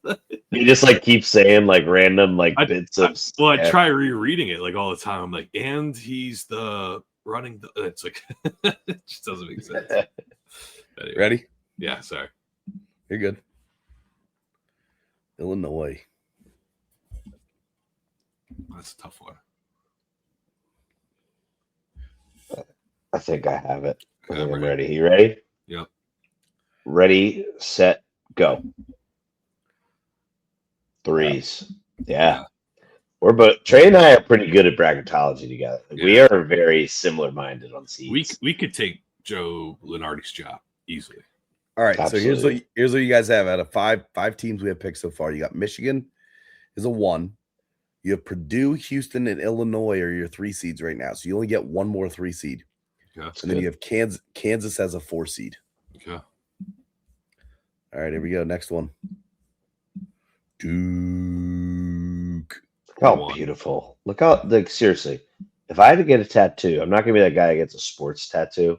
you just like keep saying like random like bits of I try rereading it like all the time. I'm like, and he's the running the it's like it just doesn't make sense. Anyway, Ready? yeah, sorry. You're good. Illinois. That's a tough one. I think I have it. I think I'm I'm ready. ready. You ready? Yep. Ready, set, go. 3s. Yeah. We're both Trey and I are pretty good at bracketology together. We are very similar minded on seeds. We could take Joe Lenardi's job easily. All right, Absolutely. so here's what you guys have out of five teams we have picked so far. You got Michigan is a 1. You have Purdue, Houston, and Illinois are your 3 seeds right now. So you only get one more 3 seed. Okay. And then you have Kansas as a 4 seed. Okay. All right, here we go. Next one. Duke. Look how 1. beautiful. Look how, like, seriously, if I had to get a tattoo, I'm not going to be that guy that gets a sports tattoo.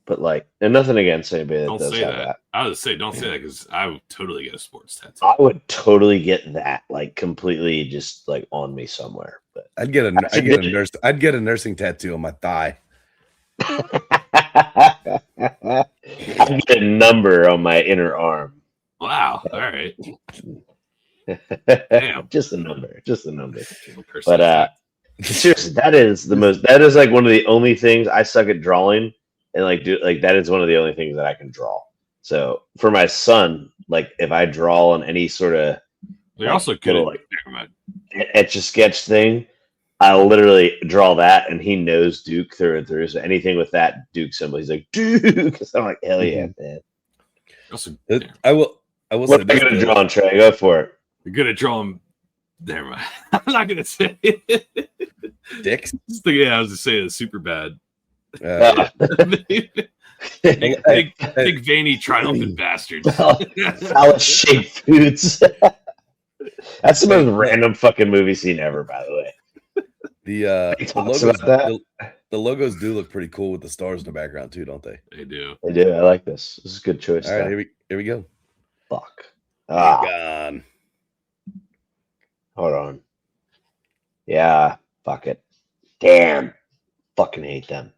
But, like, and nothing against anybody that Don't does say have that. that. I would say don't say that because I would totally get a sports tattoo. I would totally get that, like, completely just, like, on me somewhere. But I'd get a nursing tattoo on my thigh. I'd get a number on my inner arm. Wow. All right. Damn. Just a number. Person. But seriously, that is like one of the only things I suck at drawing, and that is one of the only things that I can draw. So for my son, like if I draw on any sort of They're also good little, at never mind. etch a sketch thing. I literally draw that, and he knows Duke through and through. So anything with that Duke symbol, he's like Duke. So I'm like, hell yeah, man. Also, I will What say are you this. gonna draw on Trey? Go for it. you're good at drawing. Never mind. I'm not gonna say it. Dicks. Yeah, I was just saying it's super bad. Big veiny triumphant bastards. Salad shaped foods. That's the most random fucking movie scene ever, by the way. The logos do look pretty cool with the stars in the background too, don't they? They do. They do. I like this. This is a good choice. All right, here we go. Fuck. Gone. Hold on. Yeah. Fuck it. Damn. Fucking hate them.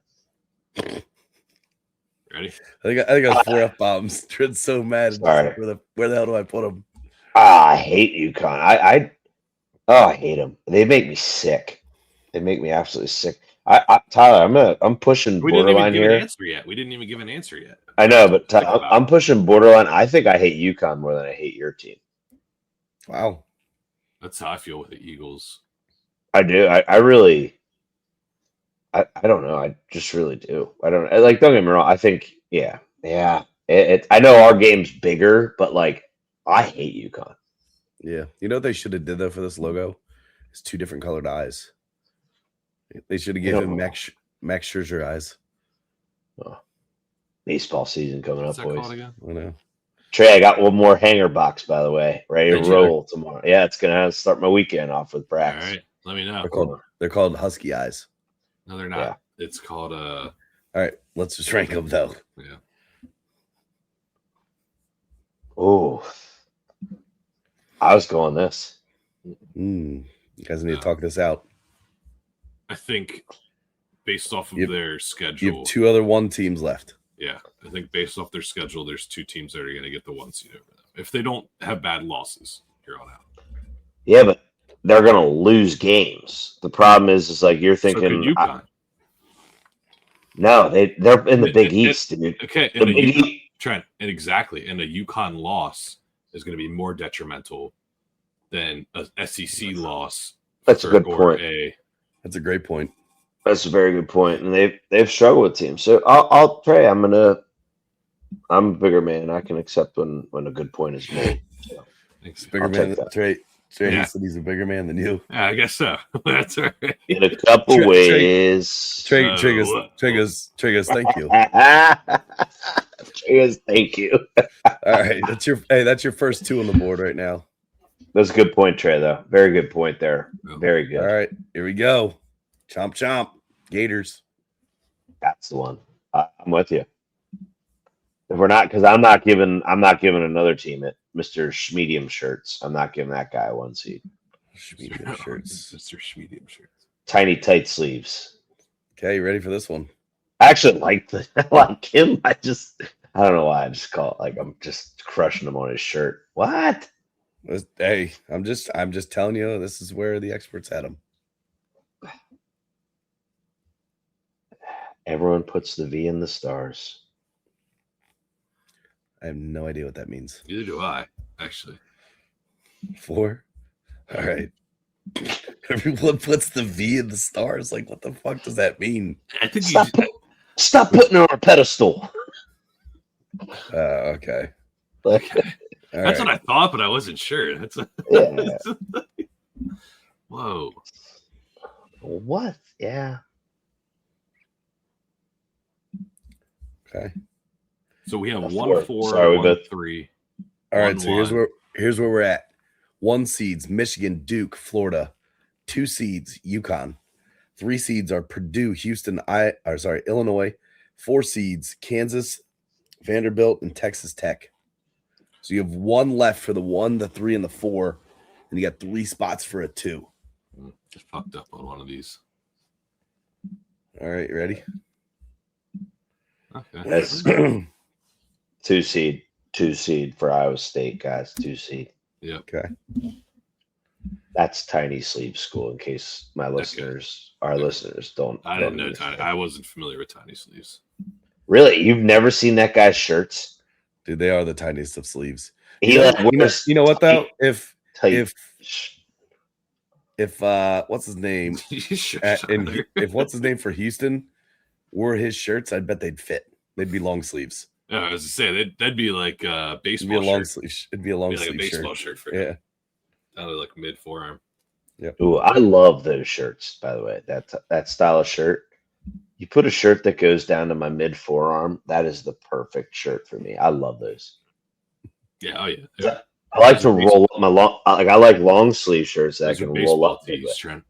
Ready? I think I got 4 F-bombs. Trent's so mad. Sorry. Where the hell do I put them? I hate UConn. I hate them. They make me sick. They make me absolutely sick. Tyler, I'm pushing borderline here. We didn't even give an answer yet. I know, but Tyler, I'm pushing borderline. I think I hate UConn more than I hate your team. Wow. That's how I feel with the Eagles. I do. I really. I don't know. I just really do. I don't like. Don't get me wrong. I think yeah. I know our game's bigger, but like I hate UConn. Yeah. You know what they should have did though for this logo? It's 2 different colored eyes. They should have given him Max Scherzer eyes. Oh. Baseball season coming What's up, that boys. called again? I know. Trey, I got one more hanger box, by the way, ready to Did you? roll tomorrow. Yeah, it's gonna start my weekend off with All Brax. right, let me know. They're called Husky eyes. No, they're not. Yeah. It's called All right, let's just rank them though. Yeah. Oh, I was going this. You guys need to talk this out. I think based off of their schedule, You have 2 other 1 teams left. Yeah, I think based off their schedule, there's 2 teams that are going to get the 1 seed over them. If they don't have bad losses, you're on out. Yeah, but they're gonna lose games. The problem is like you're So thinking. could UConn. No, they're in the Big East, dude. Okay, The Big East. Trent, and exactly, and a UConn loss is going to be more detrimental than a SEC loss. That's a good point. That's a great point. That's a very good point, and they've struggled with teams. So I'll Trey. I'm a bigger man. I can accept when a good point is made. So, Bigger man. Trey he said he's a bigger man than you. Yeah, I guess so. That's all right. in a couple ways. Trey goes, thank you. Trey goes, thank you. All right, that's your first 2 on the board right now. That's a good point, Trey. Though, very good point there. Very good. All right, here we go. Chomp chomp. Gators. That's the one. I'm with you. If we're not, because I'm not giving another team it, Mr. Schmedium shirts. I'm not giving that guy a 1 seed. Schmedium shirts. Mr. Schmedium shirts. Tiny tight sleeves. Okay, you ready for this one? I actually like him. I don't know why. I just call it like I'm just crushing him on his shirt. What? Hey, I'm just telling you, this is where the experts had him. Everyone puts the V in the stars. I have no idea what that means. Neither do I, actually. 4? All right. Everyone puts the V in the stars. Like, what the fuck does that mean? I think Stop putting it on a pedestal. Okay. That's what I thought, but I wasn't sure. Yeah. Whoa. What? Yeah. Okay. So we have A 1, 4. 4, Sorry, 1, 3. All right. 1, So 1. here's where we're at. 1 seeds: Michigan, Duke, Florida. 2 seeds: UConn. 3 seeds are Purdue, Houston, Illinois. 4 seeds: Kansas, Vanderbilt, and Texas Tech. So you have 1 left for the 1, the 3, and the 4, and you got 3 spots for a 2. Just fucked up on one of these. All right, you ready? Okay. That's 2 seed for Iowa State, guys. 2 seed. Yeah. Okay. That's tiny sleeve school. In case my listeners, our listeners, don't. I didn't know tiny. I wasn't familiar with tiny sleeves. Really, you've never seen that guy's shirts? Dude, they are the tiniest of sleeves. He You know what though? If tight. If what's his name? Sure, If what's his name for Houston wore his shirts, I'd bet they'd fit. They'd be long sleeves. I was to say that'd be like a baseball. It'd be a long sleeve. It'd be a long sleeve like a baseball shirt for him. Yeah. That'd like mid forearm. Yep. Ooh, I love those shirts. By the way, that style of shirt. You put a shirt that goes down to my mid forearm. That is the perfect shirt for me. I love those. Yeah. Oh yeah. I like to roll up my long. I like long sleeve shirts that I can roll up. Trent.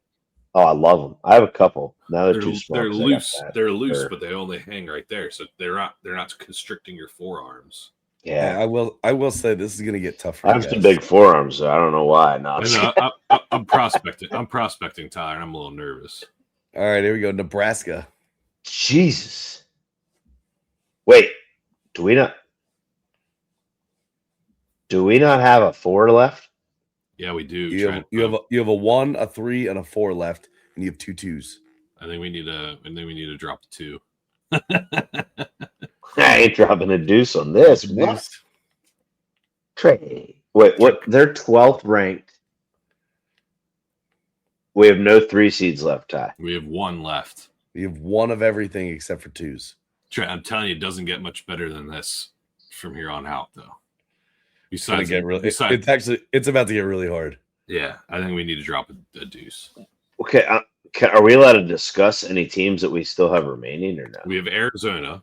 Oh, I love them. I have a couple. Now they're too small. They're loose. They're loose, but they only hang right there, so they're not constricting your forearms. Yeah, I will say this is going to get tougher. I have some big forearms, so I don't know why. No, I'm prospecting. I'm prospecting, Tyler. I'm a little nervous. All right, here we go. Nebraska. Jesus. Wait, do we not have a 4 left? Yeah, we do. You have a 1, a 3, and a 4 left, and you have 2 2s. I think we need to drop the 2. I ain't dropping a deuce on this. What? Trey. Wait, what? They're 12th ranked. We have no 3 seeds left, Ty. We have 1 left. You have 1 of everything except for 2s. Trent, I'm telling you, it doesn't get much better than this from here on out, though. It's about to get really hard. Yeah, I think we need to drop a deuce. Okay, are we allowed to discuss any teams that we still have remaining or no? We have Arizona.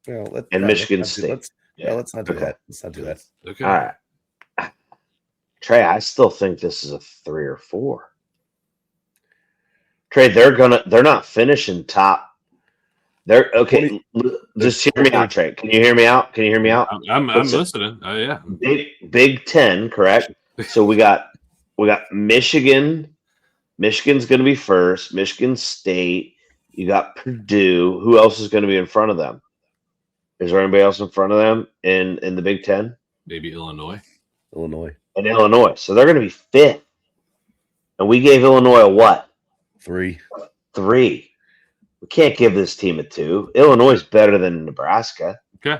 And Michigan State. Let's not do that. Let's not do that. Okay. All right. Trey, I still think this is a 3 or 4. Trey, they're not finishing top. They're okay. Just hear me out, Trey. Can you hear me out? I'm listening. Oh yeah. Big 10, correct? So we got Michigan. Michigan's going to be first. Michigan State. You got Purdue. Who else is going to be in front of them? Is there anybody else in front of them in the Big 10? Maybe Illinois. And Illinois. So they're going to be 5th. And we gave Illinois a what? 3. We can't give this team a 2. Illinois is better than Nebraska. Okay. I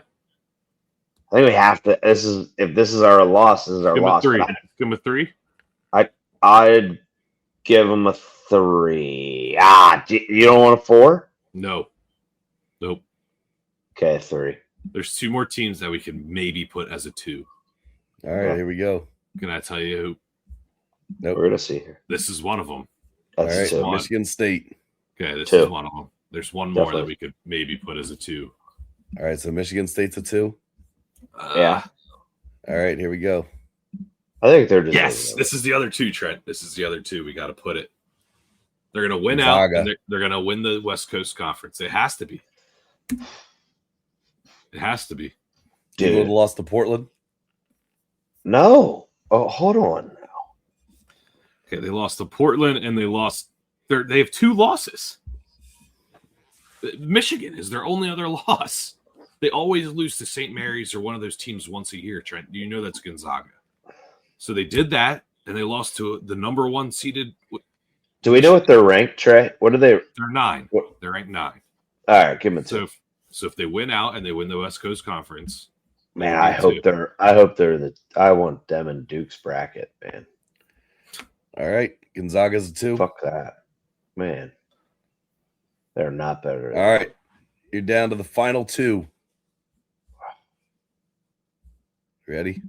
think we have to. If this is our loss, this is our loss. Give them a 3. I'd give them a 3. You don't want a 4? No. Nope. Okay, 3. There's 2 more teams that we could maybe put as a 2. All right, here we go. Can I tell you who? Nope. We're gonna see here. This is one of them. All right, so Michigan State. Okay, this 2. is one of them. There's one more that we could maybe put as a 2. All right, so Michigan State's a 2. Yeah. All right, here we go. I think they're just. Yes, this is the other 2, Trent. This is the other 2. We got to put it. They're going to win Gonzaga. out, and they're going to win the West Coast Conference. It has to be. It has to be. Dude. You would have lost to Portland? No. Oh, hold on. Okay, they lost to Portland, and they have 2 losses. Michigan is their only other loss. They always lose to St. Mary's or one of those teams once a year, Trent. You know that's Gonzaga. So they did that, and they lost to the number 1 seeded. Do we know what they're ranked, Trey? What are they? They're 9. They're ranked 9. All right, give them a 2. So if they win out and they win the West Coast Conference, man, I hope they're I want them in Duke's bracket, man. All right, Gonzaga's a 2. Fuck that, man. They're not better. All right, you're down to the final 2. Ready?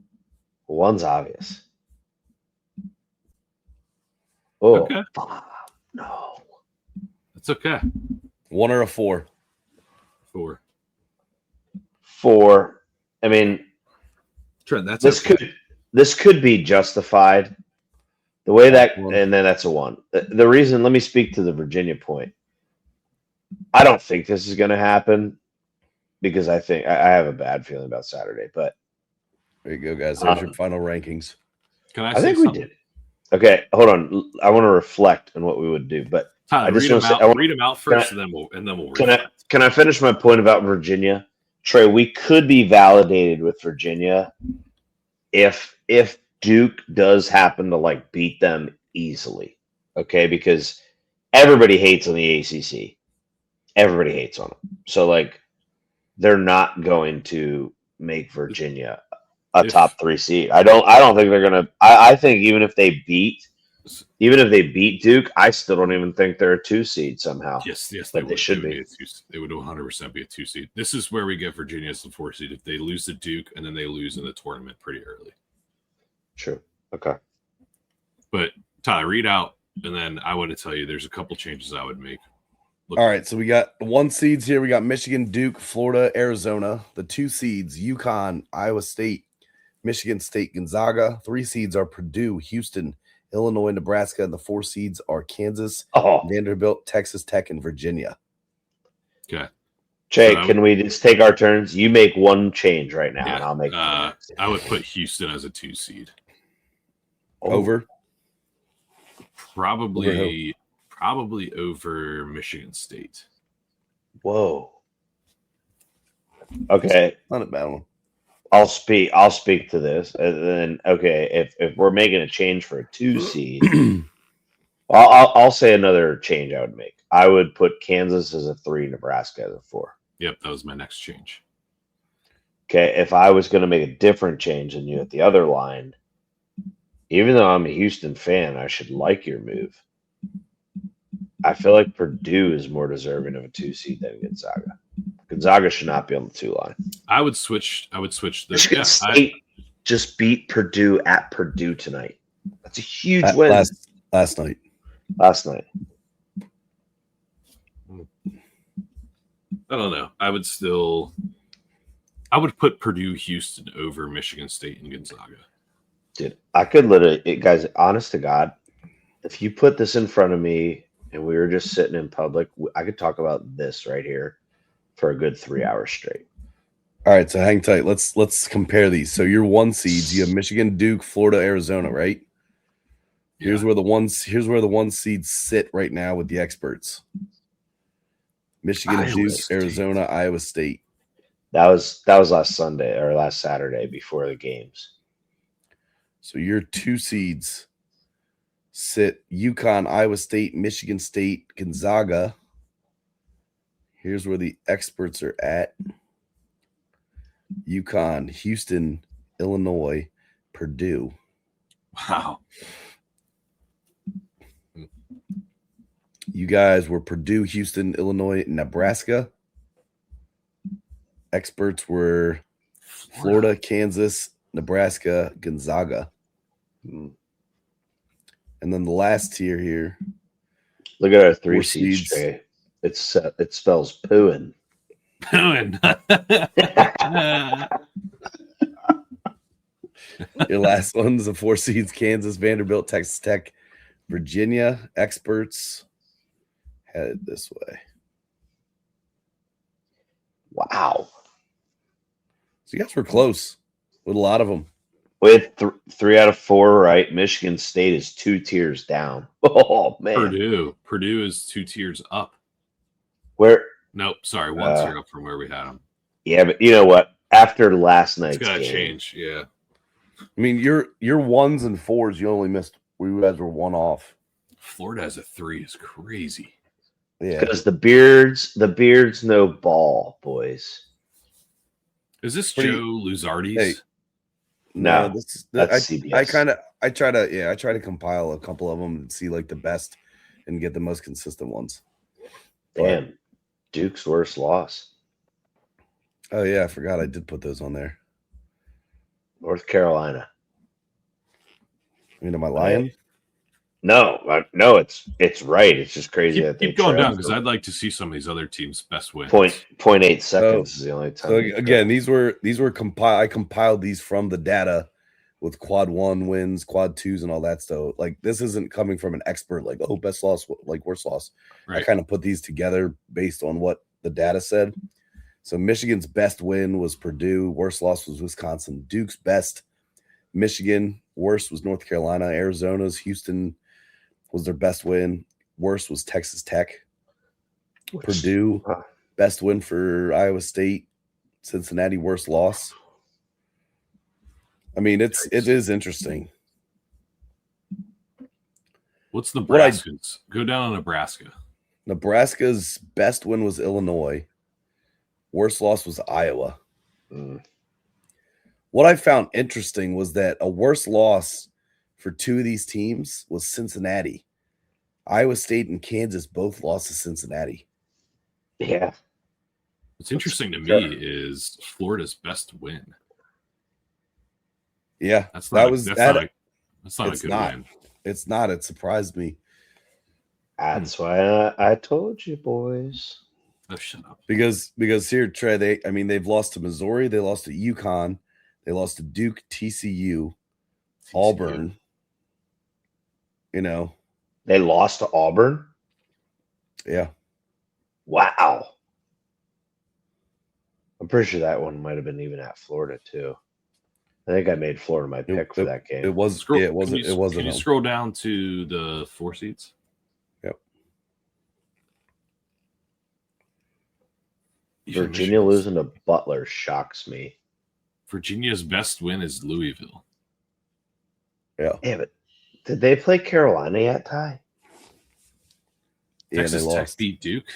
One's obvious. Oh, okay. No. That's okay. 1 or a 4? 4. I mean, Trent, this could be justified. The way that, and then that's a 1. The reason, let me speak to the Virginia point. I don't think this is going to happen because I think I have a bad feeling about Saturday. But there you go, guys. There's your final rankings. Can I think something? we did. Okay, hold on. I want to reflect on what we would do, but Tyler, I just read want to say, read them out first, and then we'll. Can I finish my point about Virginia, Trey? We could be validated with Virginia if Duke does happen to beat them easily, okay? Because everybody hates on the ACC. Everybody hates on them. So they're not going to make Virginia a top 3 seed. I don't think they're gonna. I think even if they beat Duke, I still don't even think they're a 2 seed somehow. Yes, they but would. They should be. They would 100% be a 2 seed. This is where we get Virginia as the 4 seed if they lose to Duke and then they lose in the tournament pretty early. True. Okay. But Tyler, read out, and then I want to tell you there's a couple changes I would make. All right, so we got 1 seeds here. We got Michigan, Duke, Florida, Arizona. The 2 seeds, UConn, Iowa State, Michigan State, Gonzaga. 3 seeds are Purdue, Houston, Illinois, Nebraska. And the 4 seeds are Kansas, Vanderbilt, Texas Tech, and Virginia. Okay. Jay, can we just take our turns? You make one change right now, and I'll make I would put Houston as a 2 seed. Over? Probably over Michigan State. Whoa. Okay. Not a bad one. I'll speak to this. And then if we're making a change for a 2 seed, I'll say another change I would make. I would put Kansas as a 3, Nebraska as a 4. Yep, that was my next change. Okay, if I was going to make a different change than you at the other line, even though I'm a Houston fan, I should like your move. I feel like Purdue is more deserving of a 2 seed than Gonzaga. Gonzaga should not be on the 2 line. I would switch the Michigan State just beat Purdue at Purdue tonight. That's a huge win. Last night. Last night. I don't know. I would put Purdue, Houston over Michigan State and Gonzaga. Dude, I could literally, guys, honest to God, if you put this in front of me and we were just sitting in public, I could talk about this right here for a good 3 hours straight. All right, so hang tight. Let's compare these. So your 1 seeds, you have Michigan, Duke, Florida, Arizona, right? Yeah. Here's where the 1 seeds sit right now with the experts. Michigan, Duke, Arizona, Iowa State. That was last Sunday or last Saturday before the games. So your 2 seeds sit UConn, Iowa State, Michigan State, Gonzaga. Here's where the experts are at. UConn, Houston, Illinois, Purdue. Wow. You guys were Purdue, Houston, Illinois, Nebraska. Experts were Florida, Kansas, Nebraska, Gonzaga. And then the last tier here. Look at our 3 seeds, Jay. It spells pooing. Pooing. Your last one's the 4 seeds: Kansas, Vanderbilt, Texas Tech, Virginia. Experts had it this way. Wow. So you guys were close with a lot of them. With 3 out of 4, right? Michigan State is 2 tiers down. Oh, man. Purdue is 2 tiers up. Where? Nope, sorry, 1 tier up from where we had them. Yeah, but you know what? After last night's it's gotta game, change. Yeah. I mean, your 1s and 4s, you only missed. You guys were 1 off. Florida as a 3 is crazy. Yeah, because the beards know ball, boys. Is this Joe Luzardi's? Hey, no, that's CBS. I try to compile a couple of them and see like the best and get the most consistent ones. Damn, Duke's worst loss. Oh yeah, I forgot I did put those on there. North Carolina. I mean, am I lying? No, it's right. It's just crazy that they keep going down because I'd like to see some of these other teams' best wins. 0.8 seconds is the only time. So again, these were I compiled these from the data with quad 1 wins, quad 2s, and all that stuff. Like this isn't coming from an expert like best loss, like worst loss. Right. I kind of put these together based on what the data said. So Michigan's best win was Purdue, worst loss was Wisconsin. Duke's best, Michigan, worst was North Carolina. Arizona's Houston was their best win. Worst was Texas Tech. Purdue, best win for Iowa State. Cincinnati, worst loss. I mean, it is interesting. What's Nebraska's? Go down on Nebraska. Nebraska's best win was Illinois. Worst loss was Iowa. What I found interesting was that a worse loss for two of these teams was Cincinnati. Iowa State and Kansas both lost to Cincinnati. Yeah. What's interesting to me is Florida's best win. Yeah, that's not a good win. It's not. It surprised me. That's why I told you, boys. Oh, shut up. Because here, Trey, they've lost to Missouri, they lost to UConn, they lost to Duke, TCU. Auburn. They lost to Auburn? Yeah. Wow. I'm pretty sure that one might have been even at Florida too. I think I made Florida my pick for that game. It wasn't. Can you scroll down to the 4 seeds? Yep. Virginia losing to Butler shocks me. Virginia's best win is Louisville. Yeah. Yeah, but did they play Carolina yet, Ty? Yeah, Texas Tech beat Duke.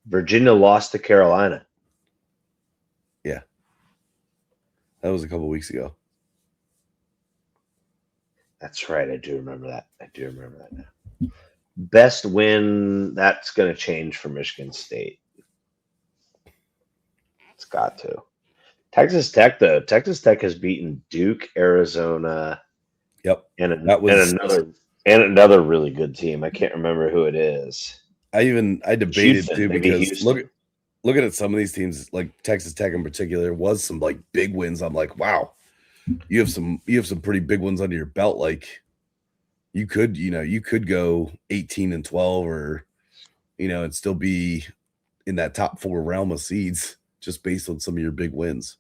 Virginia lost to Carolina. Yeah. That was a couple weeks ago. That's right. I do remember that. Now. Best win, that's going to change for Michigan State. It's got to. Texas Tech, though. Texas Tech has beaten Duke, Arizona. Yep. And another really good team. I can't remember who it is. I debated Houston, too, because looking at some of these teams, like Texas Tech in particular, was some like big wins. I'm like, wow, you have some pretty big ones under your belt. Like you could go 18-12 or and still be in that top 4 realm of seeds just based on some of your big wins.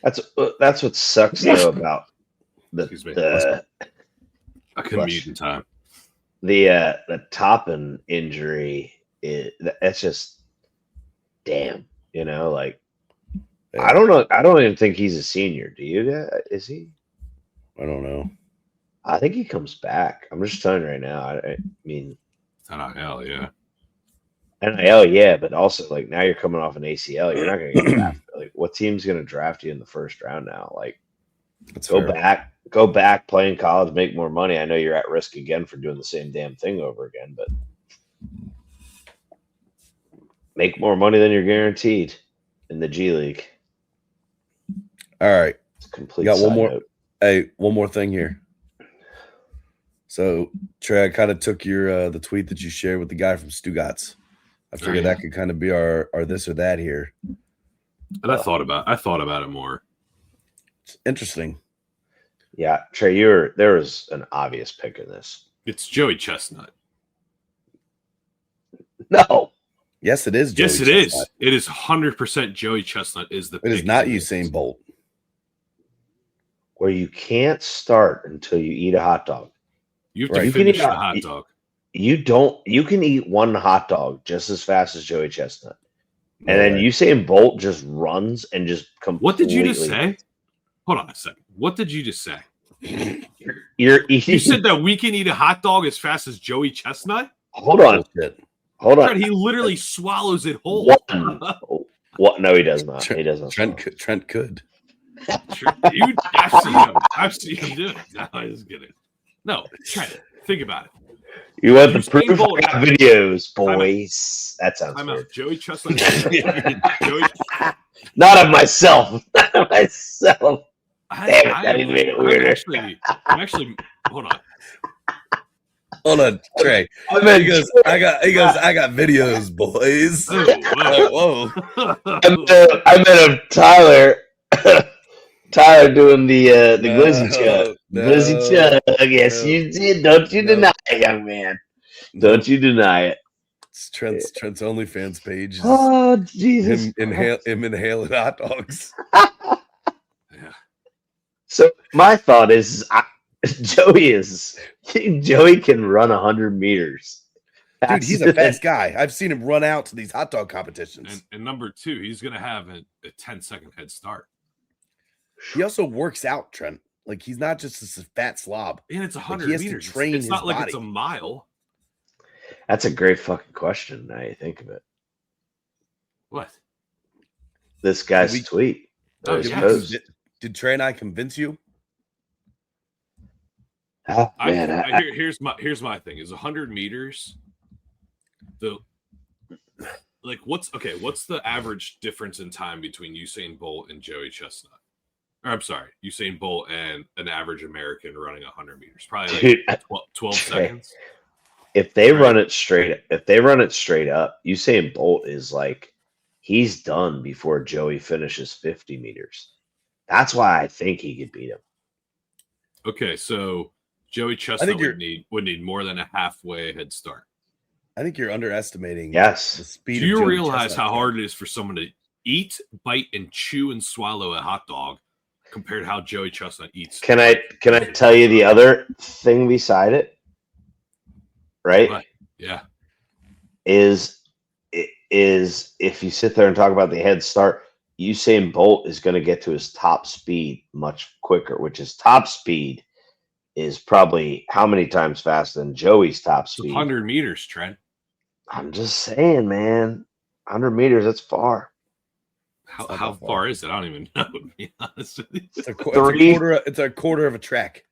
That's what sucks though about the I couldn't mute in time. The Toppin injury that's just damn, like Yeah. I don't know. I don't even think he's a senior. Do you? Is he? I don't know. I think he comes back. I'm just telling you right now. I mean, NIL, yeah. NIL, yeah, but also like now you're coming off an ACL. You're not going to get drafted. Like, what team's going to draft you in the first round now? Like, go back, play in college, make more money. I know you're at risk again for doing the same damn thing over again, but make more money than you're guaranteed in the G League. All right. It's a complete. Got one more. Note. Hey, one more thing here. So Trey, I kind of took your the tweet that you shared with the guy from Stugatz. I figured that could kind of be our this or that here. And I thought about it more. It's interesting. Yeah, Trey, there was an obvious pick in this. It's Joey Chestnut. No. Yes, it is. Yes, it is. It is 100% Joey Chestnut is the pick. It is not Usain Bolt. Where you can't start until you eat a hot dog. You have to finish the hot dog. You can eat one hot dog just as fast as Joey Chestnut. And then Usain Bolt just runs and just completely. What did you just say? Hold on a second. What did you just say? You're eating. You said that we can eat a hot dog as fast as Joey Chestnut? Hold on. Hold on. He literally swallows it whole. What? No, he does not. He doesn't. Trent could. Dude, I've seen him do it. No, I just kidding. No, Trent, think about it. You want the proof videos, boys. That sounds weird. Joey Chestnut. Not of myself. Not of myself. That even made it weirder. I'm actually hold on. Hold on, Trey. He goes, I got videos, boys. Oh, whoa. I met him, Tyler. Tyler doing the glizzy chug. Glizzy chug. Yes, you did. Don't you deny it, young man. Don't you deny it. It's Trent's OnlyFans page. Oh, Jesus. Him inhaling hot dogs. Yeah. So my thought is Joey can run 100 meters. Dude, he's a fast guy. I've seen him run out to these hot dog competitions. And number 2, he's going to have a 10-second head start. He also works out, Trent. Like, he's not just a fat slob. And it's 100 meters. meters. Train it's his not like body. it's a mile. That's a great fucking question. Now you think of it. What? This guy's tweet. Oh, Did Did Trey and I convince you? Here's my thing: is 100 meters. What's the average difference in time between Usain Bolt and Joey Chestnut? Or I'm sorry, Usain Bolt and an average American running 100 meters. Probably like 12 seconds. If they run it straight up, Usain Bolt is like he's done before Joey finishes 50 meters. That's why I think he could beat him. Okay, so Joey Chestnut would need more than a halfway head start. I think you're underestimating the speed. Do you realize how hard it is for someone to eat, bite, and chew and swallow a hot dog compared to how Joey Chestnut eats? Can I tell you the other thing beside it? Right? Yeah. Is if you sit there and talk about the head start, Usain Bolt is going to get to his top speed much quicker, which is top speed is probably how many times faster than Joey's top speed? 100 meters, Trent. I'm just saying, man. 100 meters, that's far. How far is it? I don't even know, to be honest with you. It's a quarter of a track.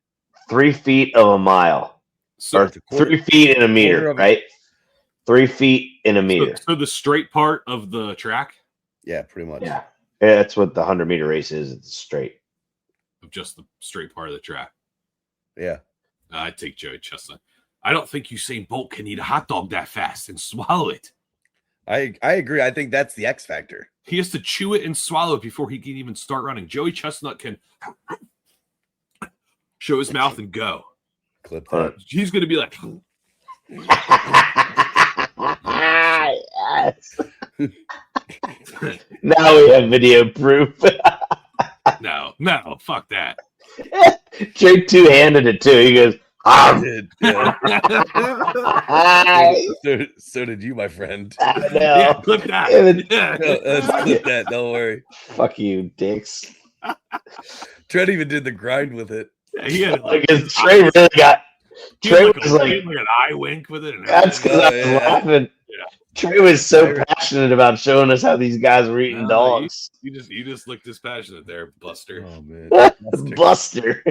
3 feet of a mile. So, 3 feet in a meter, right? 3 feet in a meter. So the straight part of the track? Yeah, pretty much. Yeah. That's what the 100-meter race is. It's straight. Of just the straight part of the track. Yeah. I'd take Joey Chestnut. I don't think Usain Bolt can eat a hot dog that fast and swallow it. I agree. I think that's the X factor. He has to chew it and swallow it before he can even start running. Joey Chestnut can show his mouth and go. Clip that. He's going to be like... Yes. Now we have video proof. No, fuck that. Jake two-handed it too. He goes, did, yeah. so did you, my friend. I know. Yeah, clip that. Let's clip that. Don't worry. Fuck you, dicks. Trent even did the grind with it. Yeah, he had Because Trey really got. Trey was like an eye wink with it. That's because I was laughing. Yeah. Trey was so passionate about showing us how these guys were eating dogs. You just looked as passionate there, Buster. Oh man, Buster.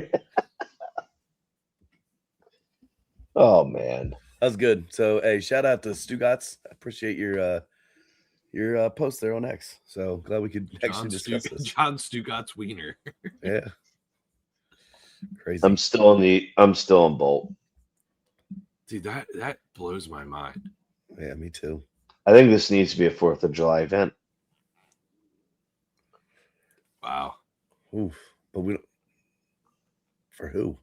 Oh man, that was good. So hey, shout out to Stugatz. I appreciate your post there on X. So glad we could actually discuss this. John Stugatz wiener. Yeah, crazy. I'm still on Bolt. Dude, that blows my mind. Yeah, me too. I think this needs to be a 4th of July event. Wow. Oof. But we don't. For who?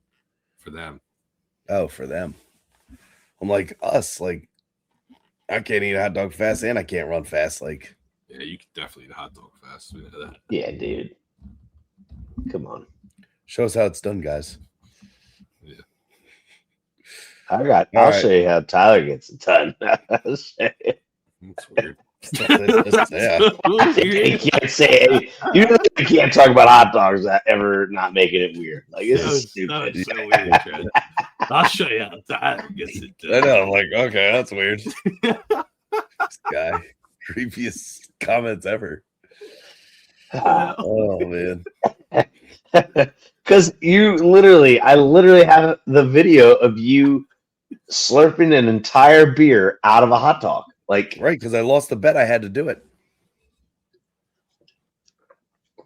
For them. Oh, for them. I'm like us. Like, I can't eat a hot dog fast, and I can't run fast. Like, yeah, you can definitely eat a hot dog fast. We know that. Yeah, dude. Come on. Show us how it's done, guys. Yeah. I'll show you how Tyler gets it done. That's weird. Yeah. You can't say you can't talk about hot dogs that ever not making it weird. Like this is stupid. So weird, Trent. I'll show you how Tyler gets it done. I know. I'm like, okay, that's weird. This guy, creepiest comments ever. Oh man. Because I literally have the video of you slurping an entire beer out of a hot dog. Like Right, because I lost the bet. I had to do it.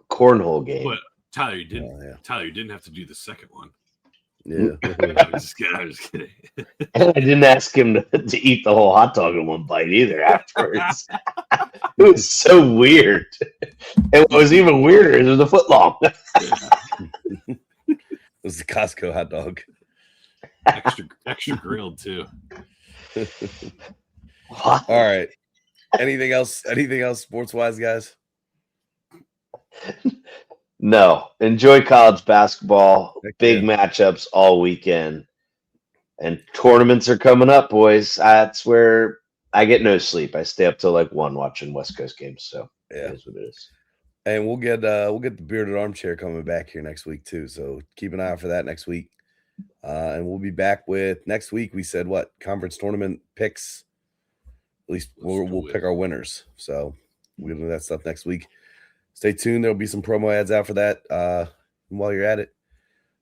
Cornhole game. But Tyler, you didn't. Oh, yeah. Tyler, you didn't have to do the second one. Yeah. I'm just kidding. And I didn't ask him to eat the whole hot dog in one bite either afterwards. It was so weird. And what was even weirder is it was a foot long. It was the Costco hot dog. Extra grilled too. What? All right. Anything else sports wise, guys? No. Enjoy college basketball. Heck Big yeah. matchups all weekend. And tournaments are coming up, boys. That's where I get no sleep. I stay up till like 1 watching West Coast games. So Yeah. it is what it is. And we'll get the bearded armchair coming back here next week too. So keep an eye out for that next week. And we'll be back with next week. We said what conference tournament picks. At least we'll pick our winners. So we're gonna do that stuff next week. Stay tuned. There'll be some promo ads out for that. And while you're at it,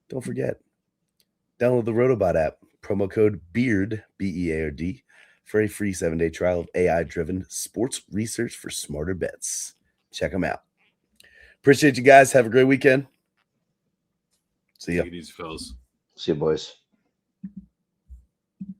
don't forget, download the Rotobot app, promo code BEARD, BEARD, for a free 7-day trial of AI-driven sports research for smarter bets. Check them out. Appreciate you guys. Have a great weekend. See ya. Take it easy, fellas. See you, boys.